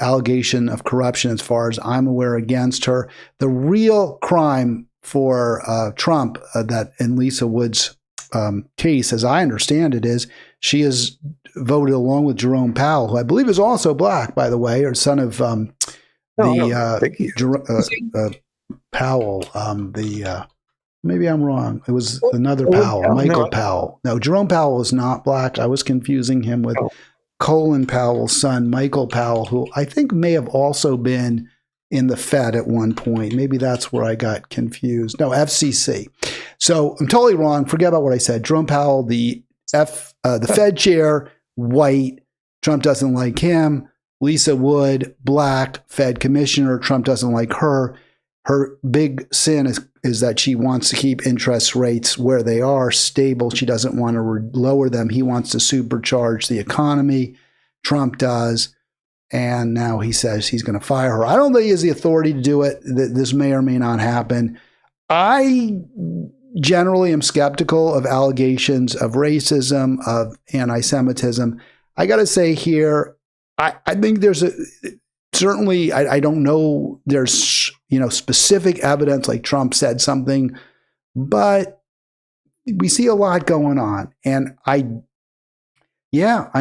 allegation of corruption as far as I'm aware against her. The real crime for Trump that in Lisa Wood's case, as I understand it, is she has voted along with Jerome Powell, who I believe is also black, by the way, or son of Powell, maybe I'm wrong. It was another Powell, Michael Powell. No, Jerome Powell is not black. I was confusing him with Colin Powell's son, Michael Powell, who I think may have also been in the Fed at one point. Maybe that's where I got confused. No, FCC. So I'm totally wrong. Forget about what I said. Jerome Powell, the Fed chair, white. Trump doesn't like him. Lisa Wood, black, Fed commissioner. Trump doesn't like her. Her big sin is that she wants to keep interest rates where they are, stable. She doesn't want to lower them. He wants to supercharge the economy. Trump does. And now he says he's going to fire her. I don't think he has the authority to do it. This may or may not happen. I generally am skeptical of allegations of racism, of anti-Semitism. I got to say here, I think there's certainly, I don't know, there's, specific evidence like Trump said something, but we see a lot going on. And I don't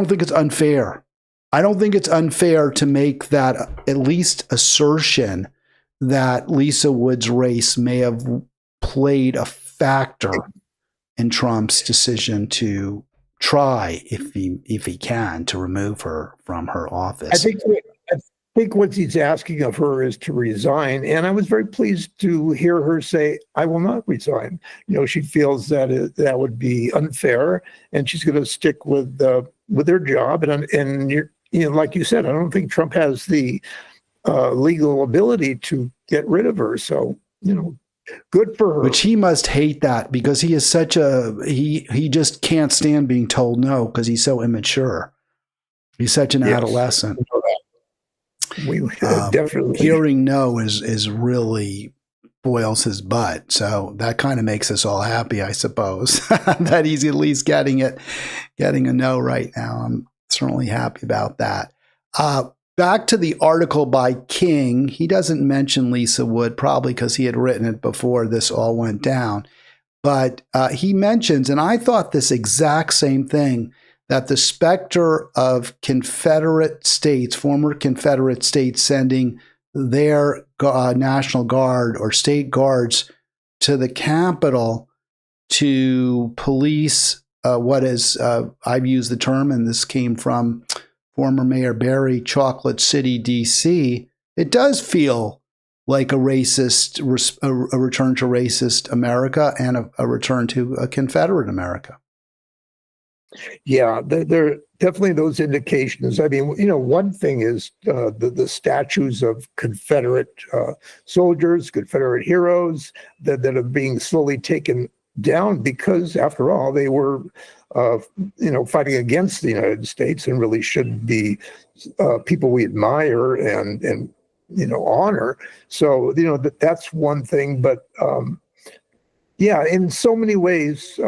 think it's unfair. I don't think it's unfair to make that at least assertion that Lisa Wood's race may have played a factor in Trump's decision to try, if he can, to remove her from her office. I think what he's asking of her is to resign, and I was very pleased to hear her say, "I will not resign." She feels that that would be unfair, and she's going to stick with her job. And like you said, I don't think Trump has the legal ability to get rid of her. So good for her. Which he must hate that, because he is such he just can't stand being told no because he's so immature. He's such an adolescent. We definitely hearing no is really boils his butt. So that kind of makes us all happy, I suppose, that he's at least getting a no right now. I'm certainly happy about that. Back to the article by King. He doesn't mention Lisa Wood, probably because he had written it before this all went down. But he mentions, and I thought this exact same thing, that the specter of Confederate states, former Confederate states, sending their National Guard or state guards to the Capitol to police what is, I've used the term, and this came from former Mayor Barry, Chocolate City, D.C., it does feel like a racist, a return to racist America and a return to a Confederate America. Yeah, there are definitely those indications. I mean, one thing is the statues of Confederate soldiers, Confederate heroes that are being slowly taken down because, after all, they were, fighting against the United States and really should be people we admire and honor. So, that's one thing. But yeah, in so many ways,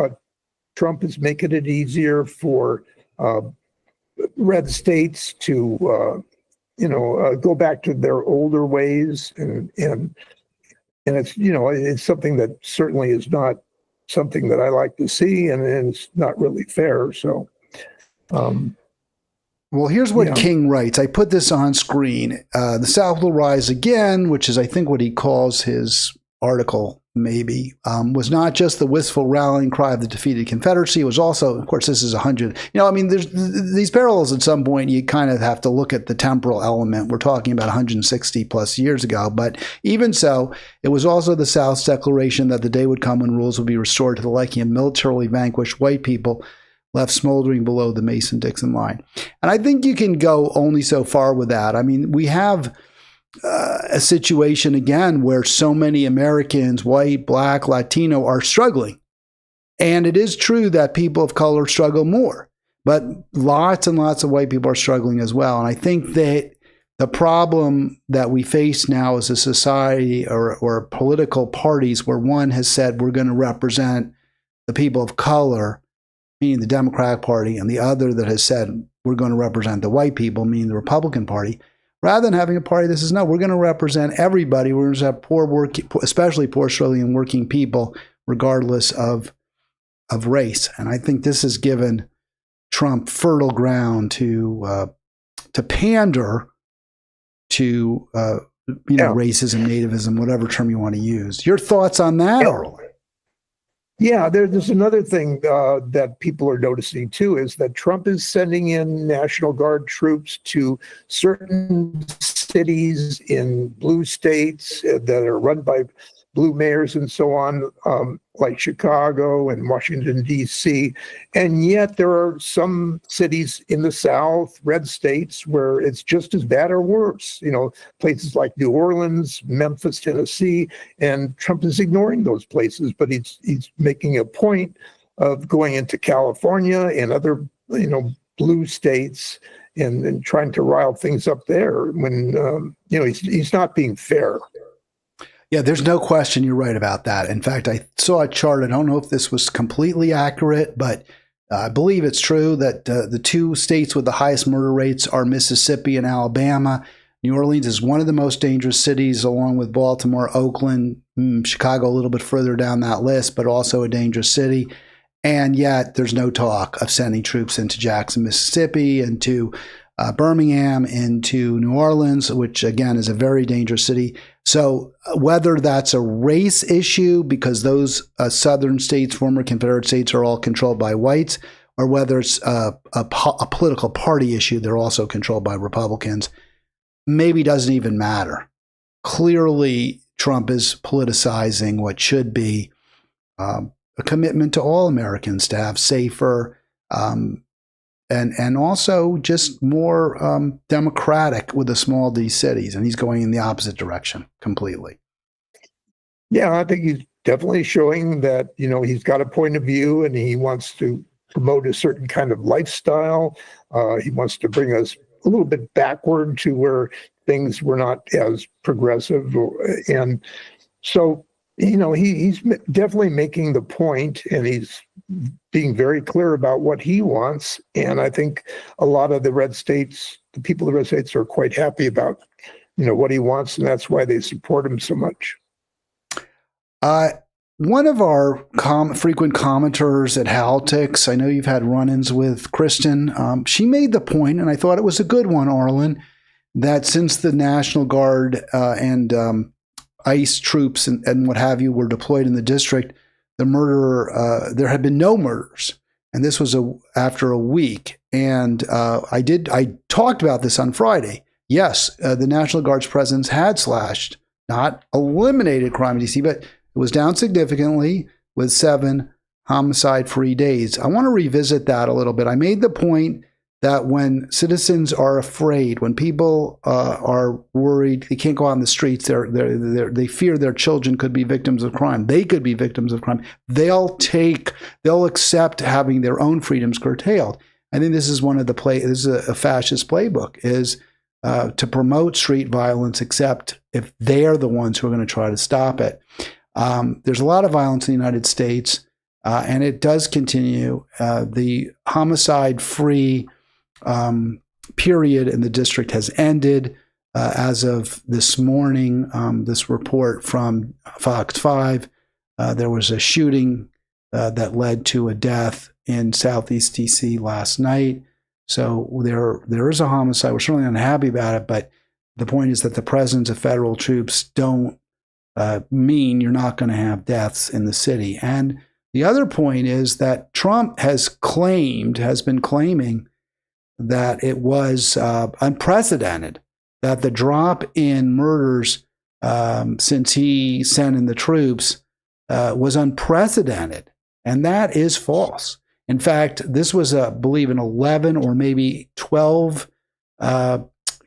Trump is making it easier for red states to, go back to their older ways, and it's it's something that certainly is not something that I like to see, and it's not really fair. So, well, here's what King writes. I put this on screen. The South will rise again, which is, I think, what he calls his article, maybe, was not just the wistful rallying cry of the defeated Confederacy. It was also, of course, this is 100. There's these parallels at some point. You kind of have to look at the temporal element. We're talking about 160 plus years ago. But even so, it was also the South's declaration that the day would come when rules would be restored to the liking of militarily vanquished white people left smoldering below the Mason-Dixon line. And I think you can go only so far with that. I mean, we have a situation again where so many Americans, white, black, Latino, are struggling. And it is true that people of color struggle more, but lots and lots of white people are struggling as well. And I think that the problem that we face now as a society or political parties where one has said we're going to represent the people of color, meaning the Democratic Party, and the other that has said we're going to represent the white people, meaning the Republican Party, rather than having a party that says, no, we're going to represent everybody. We're going to have poor, especially poor, struggling, working people, regardless of race. And I think this has given Trump fertile ground to pander to racism, nativism, whatever term you want to use. Your thoughts on that, Arlen? Yeah, there's another thing that people are noticing too, is that Trump is sending in National Guard troops to certain cities in blue states that are run by blue mayors and so on, like Chicago and Washington, D.C. And yet there are some cities in the South, red states, where it's just as bad or worse. Places like New Orleans, Memphis, Tennessee, and Trump is ignoring those places, but he's making a point of going into California and other, blue states and trying to rile things up there when, he's not being fair. Yeah, there's no question you're right about that. In fact, I saw a chart. I don't know if this was completely accurate, but I believe it's true that the two states with the highest murder rates are Mississippi and Alabama. New Orleans is one of the most dangerous cities, along with Baltimore, Oakland, Chicago a little bit further down that list, but also a dangerous city. And yet there's no talk of sending troops into Jackson, Mississippi, into Birmingham, into New Orleans, which again is a very dangerous city. So whether that's a race issue because those southern states, former Confederate states, are all controlled by whites, or whether it's a political party issue, they're also controlled by Republicans, maybe doesn't even matter. Clearly, Trump is politicizing what should be a commitment to all Americans to have safer and also just more democratic with the small D cities. And he's going in the opposite direction completely. Yeah, I think he's definitely showing that, he's got a point of view and he wants to promote a certain kind of lifestyle. He wants to bring us a little bit backward to where things were not as progressive. And so, he's definitely making the point, and he's being very clear about what he wants. And I think a lot of the red states, the people of the red states, are quite happy about, what he wants, and that's why they support him so much. one of our frequent commenters at Halitics, I know you've had run-ins with Kristen. She made the point, and I thought it was a good one, Arlen, that since the National Guard and ICE troops and what have you were deployed in the district, there had been no murders, and this was after a week. And I talked about this on Friday. Yes, the National Guard's presence had slashed, not eliminated crime in DC, but it was down significantly with 7 homicide-free days. I want to revisit that a little bit. I made the point that when citizens are afraid, when people are worried, they can't go out in the streets, they fear their children could be victims of crime. They could be victims of crime. They'll accept having their own freedoms curtailed. I think this is this is a fascist playbook, is to promote street violence, except if they're the ones who are going to try to stop it. There's a lot of violence in the United States, and it does continue. The homicide-free period in the district has ended as of this morning. This report from Fox 5, there was a shooting that led to a death in Southeast DC last night. So there is a homicide. We're certainly unhappy about it, but the point is that the presence of federal troops don't mean you're not going to have deaths in the city. And the other point is that Trump has been claiming that it was unprecedented, that the drop in murders since he sent in the troops was unprecedented. And that is false. In fact, this was, I believe, an 11 or maybe 12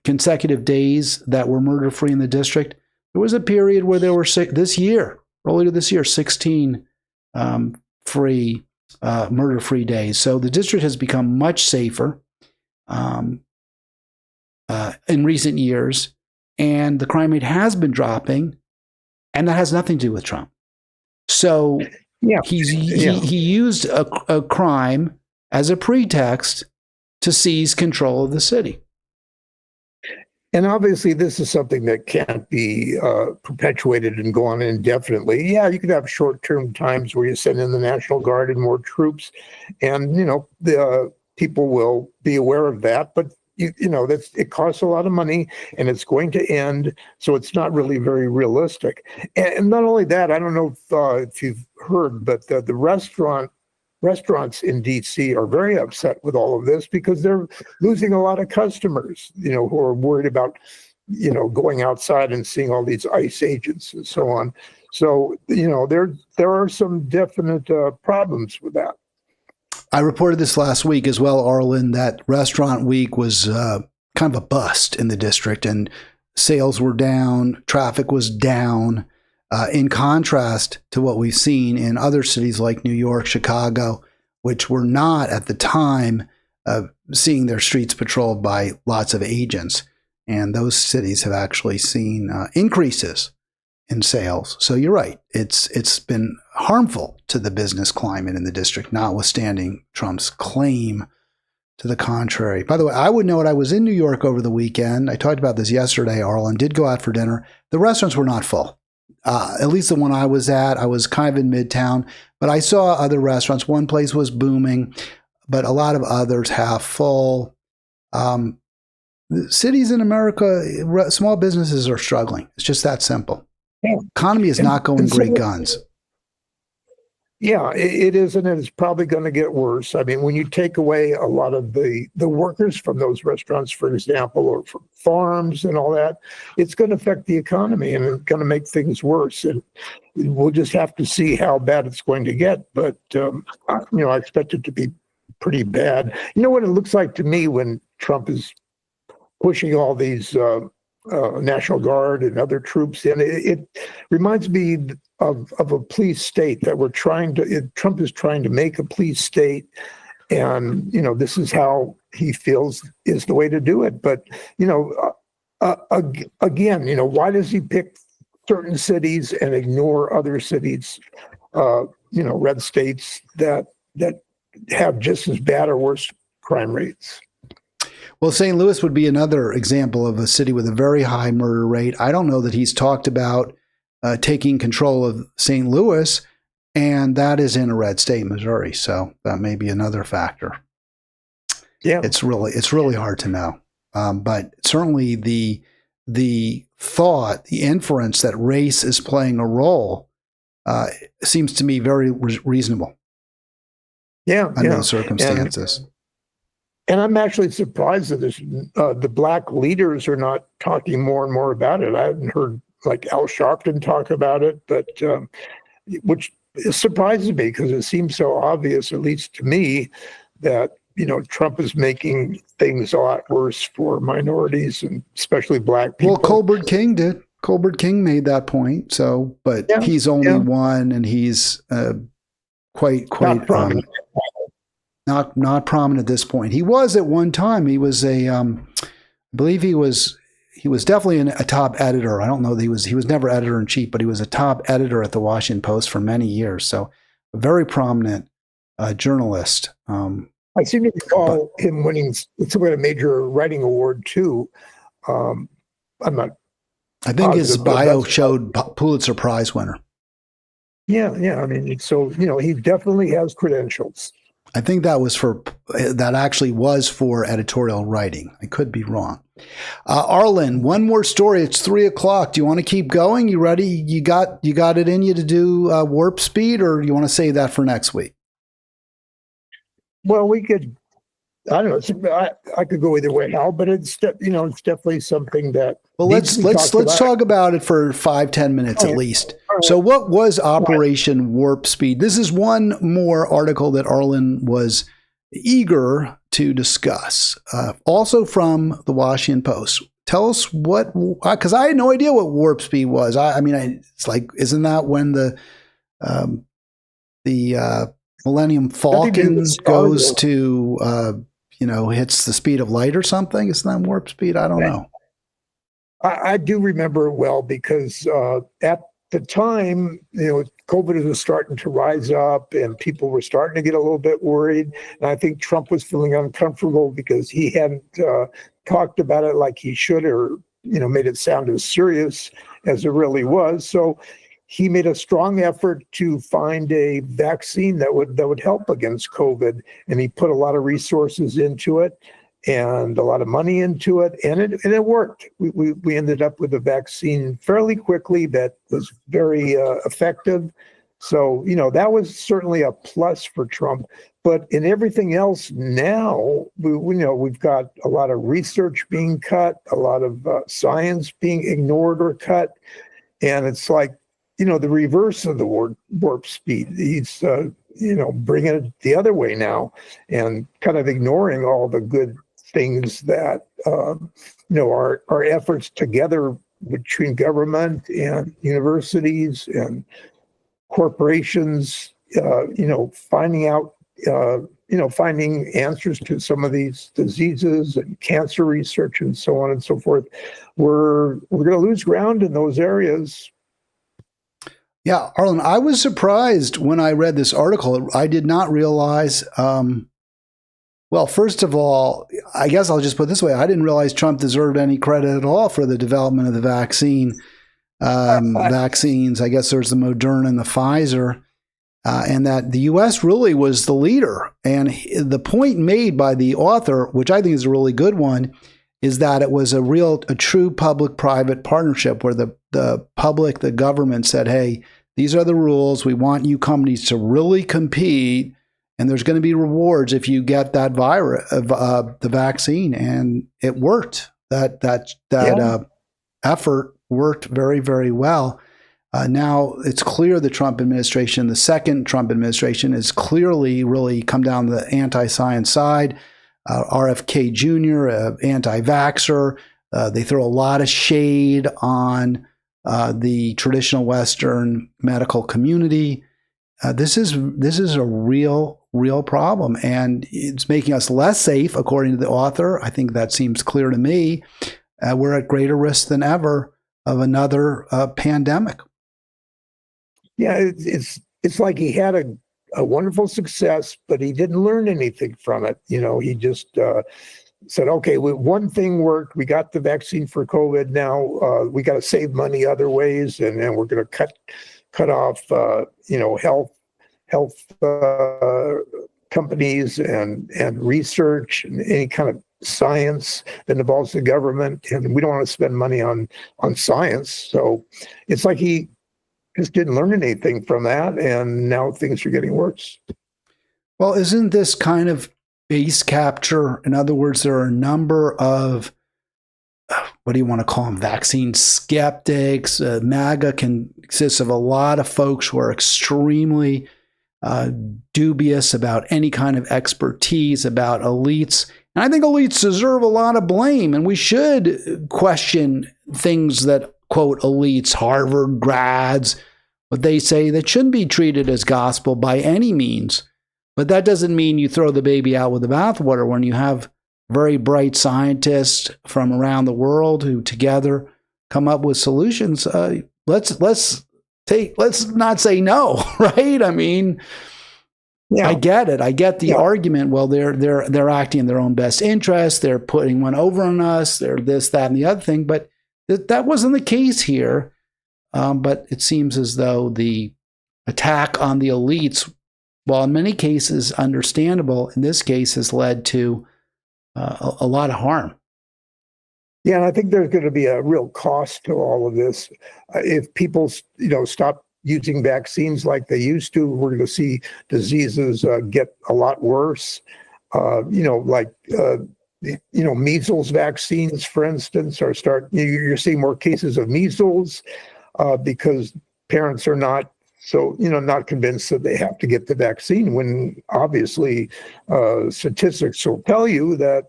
consecutive days that were murder-free in the district. There was a period where there were earlier this year, 16 murder-free days. So the district has become much safer in recent years, and the crime rate has been dropping, and that has nothing to do with Trump. So he used a crime as a pretext to seize control of the city. And obviously, this is something that can't be perpetuated and go on indefinitely. Yeah, you could have short-term times where you send in the National Guard and more troops, and the people will be aware of that. But it costs a lot of money, and it's going to end, so it's not really very realistic. And not only that, I don't know if you've heard, but the restaurants in DC are very upset with all of this because they're losing a lot of customers, who are worried about, going outside and seeing all these ICE agents and so on. So, there are some definite problems with that. I reported this last week as well, Arlen, that Restaurant Week was kind of a bust in the district, and sales were down, traffic was down, in contrast to what we've seen in other cities like New York, Chicago, which were not at the time seeing their streets patrolled by lots of agents. And those cities have actually seen increases in sales. So you're right. It's been harmful to the business climate in the district, notwithstanding Trump's claim to the contrary. By the way, I would note I was in New York over the weekend. I talked about this yesterday, Arlen. Did go out for dinner. The restaurants were not full. At least the one I was at. I was kind of in Midtown, but I saw other restaurants. One place was booming, but a lot of others half full. Cities in America, small businesses are struggling. It's just that simple. Yeah. Economy is not going great guns. Yeah, it is, and it's probably going to get worse. I mean, when you take away a lot of the workers from those restaurants, for example, or from farms and all that, it's going to affect the economy and it's going to make things worse. And we'll just have to see how bad it's going to get. But, I expect it to be pretty bad. You know what it looks like to me when Trump is pushing all these National Guard and other troops in? It reminds me of a police state that Trump is trying to make a police state. And, this is how he feels is the way to do it. But, again, why does he pick certain cities and ignore other cities, red states that have just as bad or worse crime rates? Well, St. Louis would be another example of a city with a very high murder rate. I don't know that he's talked about taking control of St. Louis, And that is in a red state, Missouri. So that may be another factor. Yeah. It's really hard to know. But certainly the inference that race is playing a role seems to me very reasonable. Yeah. Under the circumstances. And I'm actually surprised that the black leaders are not talking more and more about it. I haven't heard like Al Sharpton talk about it, but which surprises me because it seems so obvious, at least to me, that Trump is making things a lot worse for minorities and especially black people. Well, Colbert King did. Colbert King made that point. So, but he's only one, and he's quite not prominent. Not prominent at this point. He was at one time. He was I believe he was definitely a top editor. I don't know that he was never editor in chief, but he was a top editor at the Washington Post for many years. So a very prominent journalist. I seem to recall him winning some kind of major writing award too. I'm not. I think his bio showed Pulitzer Prize winner. Yeah. I mean, so he definitely has credentials. I think that actually was for editorial writing. I could be wrong. Arlen, one more story. It's 3:00. Do you want to keep going? You ready? You got it in you to do warp speed, or you want to save that for next week? Well, we could. I don't know. I could go either way, Hal, but it's definitely something that. Well, let's talk about it for 5-10 minutes at least. Right. So, what was Operation Warp Speed? This is one more article that Arlen was eager to discuss, also from the Washington Post. Tell us what, because I had no idea what Warp Speed was. I mean, it's like, isn't that when the Millennium Falcon goes to hits the speed of light or something? Isn't that warp speed? I don't know. I do remember it well because at the time, COVID was starting to rise up and people were starting to get a little bit worried. And I think Trump was feeling uncomfortable because he hadn't talked about it like he should, or, made it sound as serious as it really was. So he made a strong effort to find a vaccine that would help against COVID, and he put a lot of resources into it and a lot of money into it, and it worked. We ended up with a vaccine fairly quickly that was very effective. So that was certainly a plus for Trump. But in everything else now, we've got a lot of research being cut, a lot of science being ignored or cut, and it's like, the reverse of the warp speed. He's, bringing it the other way now and kind of ignoring all the good things that, our efforts together between government and universities and corporations, finding out, finding answers to some of these diseases and cancer research and so on and so forth. We're going to lose ground in those areas. Yeah, Arlen, I was surprised when I read this article. I did not realize, well, first of all, I guess I'll just put it this way. I didn't realize Trump deserved any credit at all for the development of the vaccines. I guess there's the Moderna and the Pfizer, and that the U.S. really was the leader. And the point made by the author, which I think is a really good one, is that it was a true public-private partnership where the public, the government said, hey, these are the rules. We want you companies to really compete, and there's going to be rewards if you get that the vaccine. And it worked. That effort worked very, very well. Now it's clear the Trump administration, the second Trump administration, is clearly really come down the anti-science side. RFK Jr., anti-vaxxer. They throw a lot of shade on the traditional Western medical community. This is a real problem, and it's making us less safe, according to the author. I think that seems clear to me. We're at greater risk than ever of another pandemic. Yeah, it's like he had a wonderful success, but he didn't learn anything from it. He just said, okay, one thing worked. We got the vaccine for COVID. Now we got to save money other ways, and we're going to cut off, health health companies and research and any kind of science that involves the government, and we don't want to spend money on science. So it's like he just didn't learn anything from that, and now things are getting worse. Well, isn't this kind of base capture? In other words, there are a number of, what do you want to call them, vaccine skeptics. MAGA consists of a lot of folks who are extremely dubious about any kind of expertise, about elites. And I think elites deserve a lot of blame, and we should question things that, quote, elites, Harvard grads, what they say, that shouldn't be treated as gospel by any means. But that doesn't mean you throw the baby out with the bathwater when you have very bright scientists from around the world who together come up with solutions. Let's not say no, right? I mean, yeah. I get it. I get the argument. Well, they're acting in their own best interest. They're putting one over on us. They're this, that, and the other thing. But that wasn't the case here. But it seems as though the attack on the elites, while in many cases understandable, in this case has led to a lot of harm. Yeah, and I think there's going to be a real cost to all of this. If people, stop using vaccines like they used to, we're going to see diseases get a lot worse. Measles vaccines, for instance, you're seeing more cases of measles because parents are not not convinced that they have to get the vaccine, when obviously statistics will tell you that,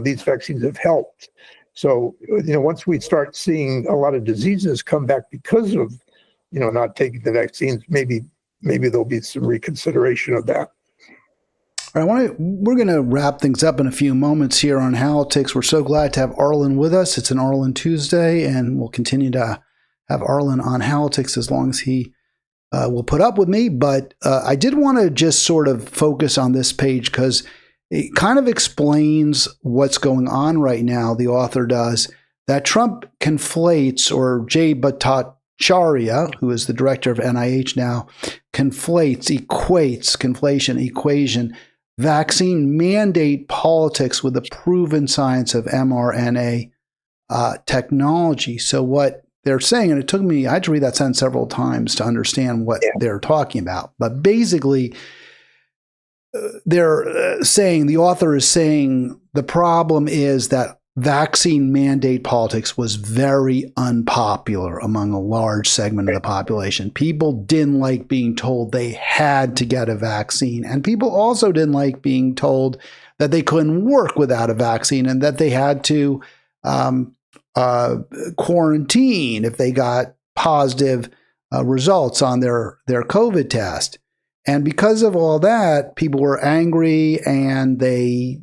these vaccines have helped. So, once we start seeing a lot of diseases come back because of, not taking the vaccines, maybe there'll be some reconsideration of that. All right, we're going to wrap things up in a few moments here on Halitics. We're so glad to have Arlen with us. It's an Arlen Tuesday, and we'll continue to have Arlen on Halitics as long as he will put up with me. But I did want to just sort of focus on this page because it kind of explains what's going on right now. The author does, that Trump conflates, or Jay Bhattacharya, who is the director of NIH now, equation vaccine mandate politics with the proven science of mRNA technology. So what they're saying, and it took me, I had to read that sentence several times to understand what they're talking about. But basically, they're saying, the author is saying, the problem is that vaccine mandate politics was very unpopular among a large segment of the population. People didn't like being told they had to get a vaccine. And people also didn't like being told that they couldn't work without a vaccine and that they had to quarantine if they got positive results on their COVID test. And because of all that, people were angry and they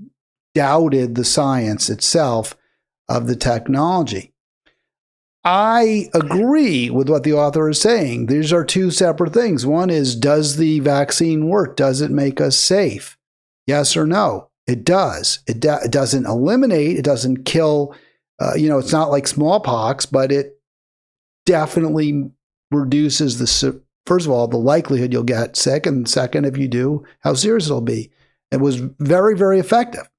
doubted the science itself of the technology. I agree with what the author is saying. These are two separate things. One is, does the vaccine work? Does it make us safe? Yes or no? It does. It doesn't eliminate, it doesn't kill. It's not like smallpox, but it definitely reduces first of all, the likelihood you'll get sick, and second, if you do, how serious it'll be. It was very, very effective.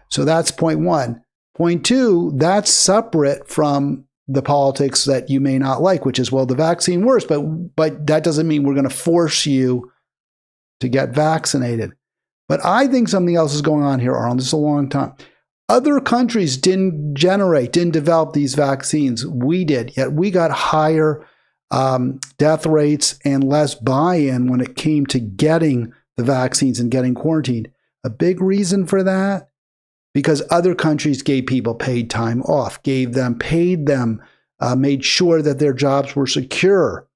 So that's point one. Point two, that's separate from the politics that you may not like, which is, well, the vaccine works, but that doesn't mean we're going to force you to get vaccinated. But I think something else is going on here, Arlen. This is a long time. Other countries didn't develop these vaccines. We did, yet we got higher death rates and less buy-in when it came to getting the vaccines and getting quarantined. A big reason for that, because other countries gave people paid time off, paid them, made sure that their jobs were secure.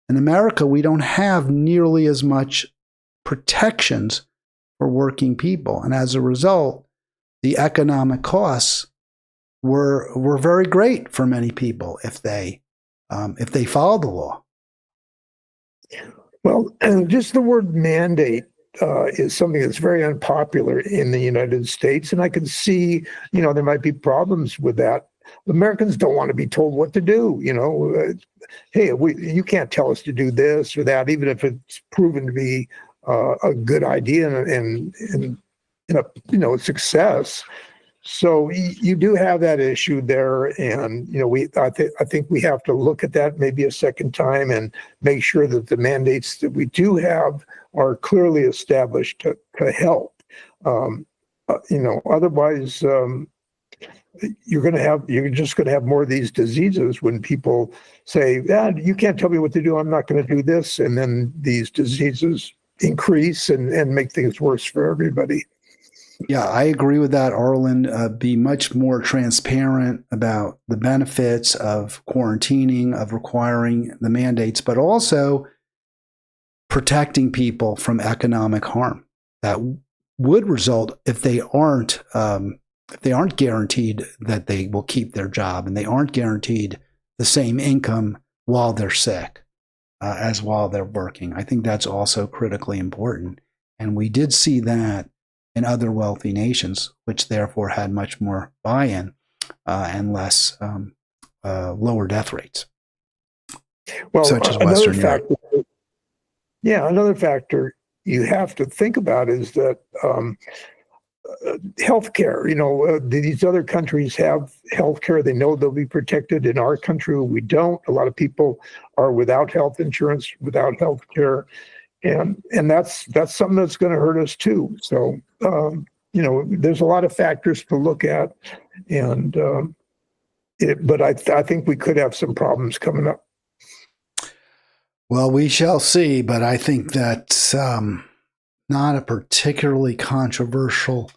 In America, we don't have nearly as much protections for working people. And as a result, the economic costs were very great for many people if they followed the law. Well, just the word mandate is something that's very unpopular in the United States, and I can see, there might be problems with that. Americans don't want to be told what to do. Hey, you can't tell us to do this or that, even if it's proven to be a good idea and a success. So you do have that issue there, and I think we have to look at that maybe a second time and make sure that the mandates that we do have are clearly established to help. Otherwise, you're just going to have more of these diseases when people say, you can't tell me what to do, I'm not going to do this, and then these diseases increase and make things worse for everybody. Yeah, I agree with that, Arlen. Be much more transparent about the benefits of quarantining, of requiring the mandates, but also protecting people from economic harm that would result if they aren't guaranteed that they will keep their job, and they aren't guaranteed the same income while they're sick as while they're working. I think that's also critically important, and we did see that in other wealthy nations, which therefore had much more buy-in and less lower death rates, such as Western Europe. Another factor you have to think about is that healthcare. These other countries have healthcare; they know they'll be protected. In our country, we don't. A lot of people are without health insurance, without healthcare. And that's something that's going to hurt us too. So, there's a lot of factors to look at, and but I think we could have some problems coming up. Well, we shall see, but I think that's not a particularly controversial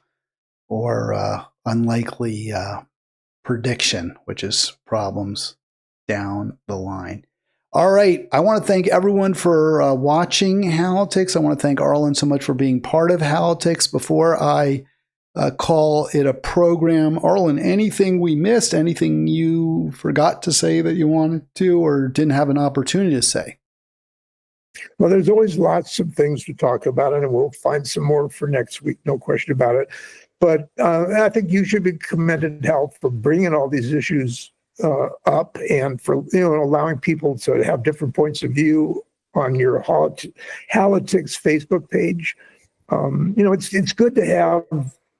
or unlikely prediction, which is problems down the line. All right. I want to thank everyone for watching Halitics. I want to thank Arlen so much for being part of Halitics. Before I call it a program, Arlen, anything we missed, anything you forgot to say that you wanted to or didn't have an opportunity to say? Well, there's always lots of things to talk about, and we'll find some more for next week. No question about it. But I think you should be commended, Hal, for bringing all these issues up and for allowing people to have different points of view on your Halitics Facebook page. It's good to have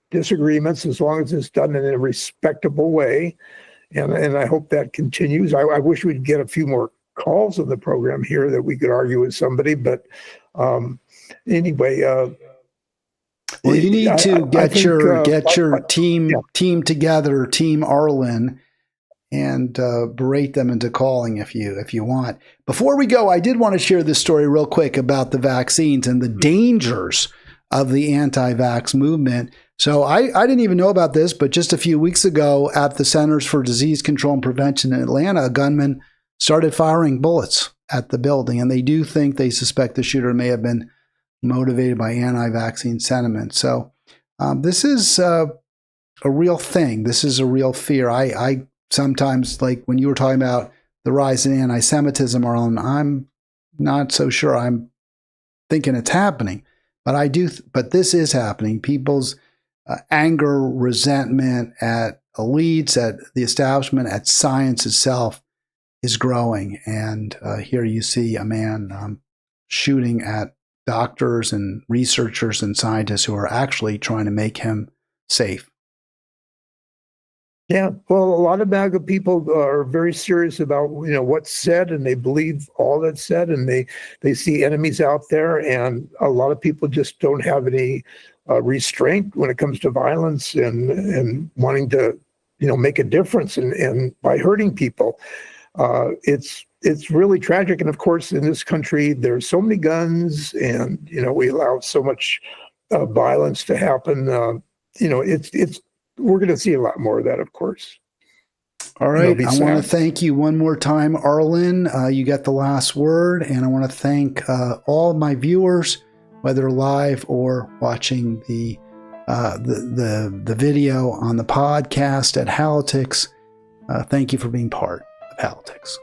disagreements as long as it's done in a respectable way, and I hope that continues. I wish we'd get a few more calls on the program here that we could argue with somebody, but anyway. Well, you need to get your team together, Team Arlen, and berate them into calling if you want. Before we go, I did want to share this story real quick about the vaccines and the dangers of the anti-vax movement. So I didn't even know about this, but just a few weeks ago at the Centers for Disease Control and Prevention in Atlanta, a gunman started firing bullets at the building, and they suspect the shooter may have been motivated by anti-vaccine sentiment. So this is a real thing. This is a real fear. I sometimes, like when you were talking about the rise in anti-Semitism, Arlen, I'm not so sure I'm thinking it's happening, but this is happening. People's anger, resentment at elites, at the establishment, at science itself is growing. And here you see a man shooting at doctors and researchers and scientists who are actually trying to make him safe. Yeah, well, a lot of MAGA people are very serious about what's said, and they believe all that's said, and they see enemies out there, and a lot of people just don't have any restraint when it comes to violence and wanting to make a difference and by hurting people. It's really tragic, and of course, in this country, there's so many guns, and we allow so much violence to happen. We're going to see a lot more of that, of course. All right. I want to thank you one more time, Arlen. You got the last word, and I want to thank all my viewers, whether live or watching the video on the podcast at Halitics. Thank you for being part of Halitics.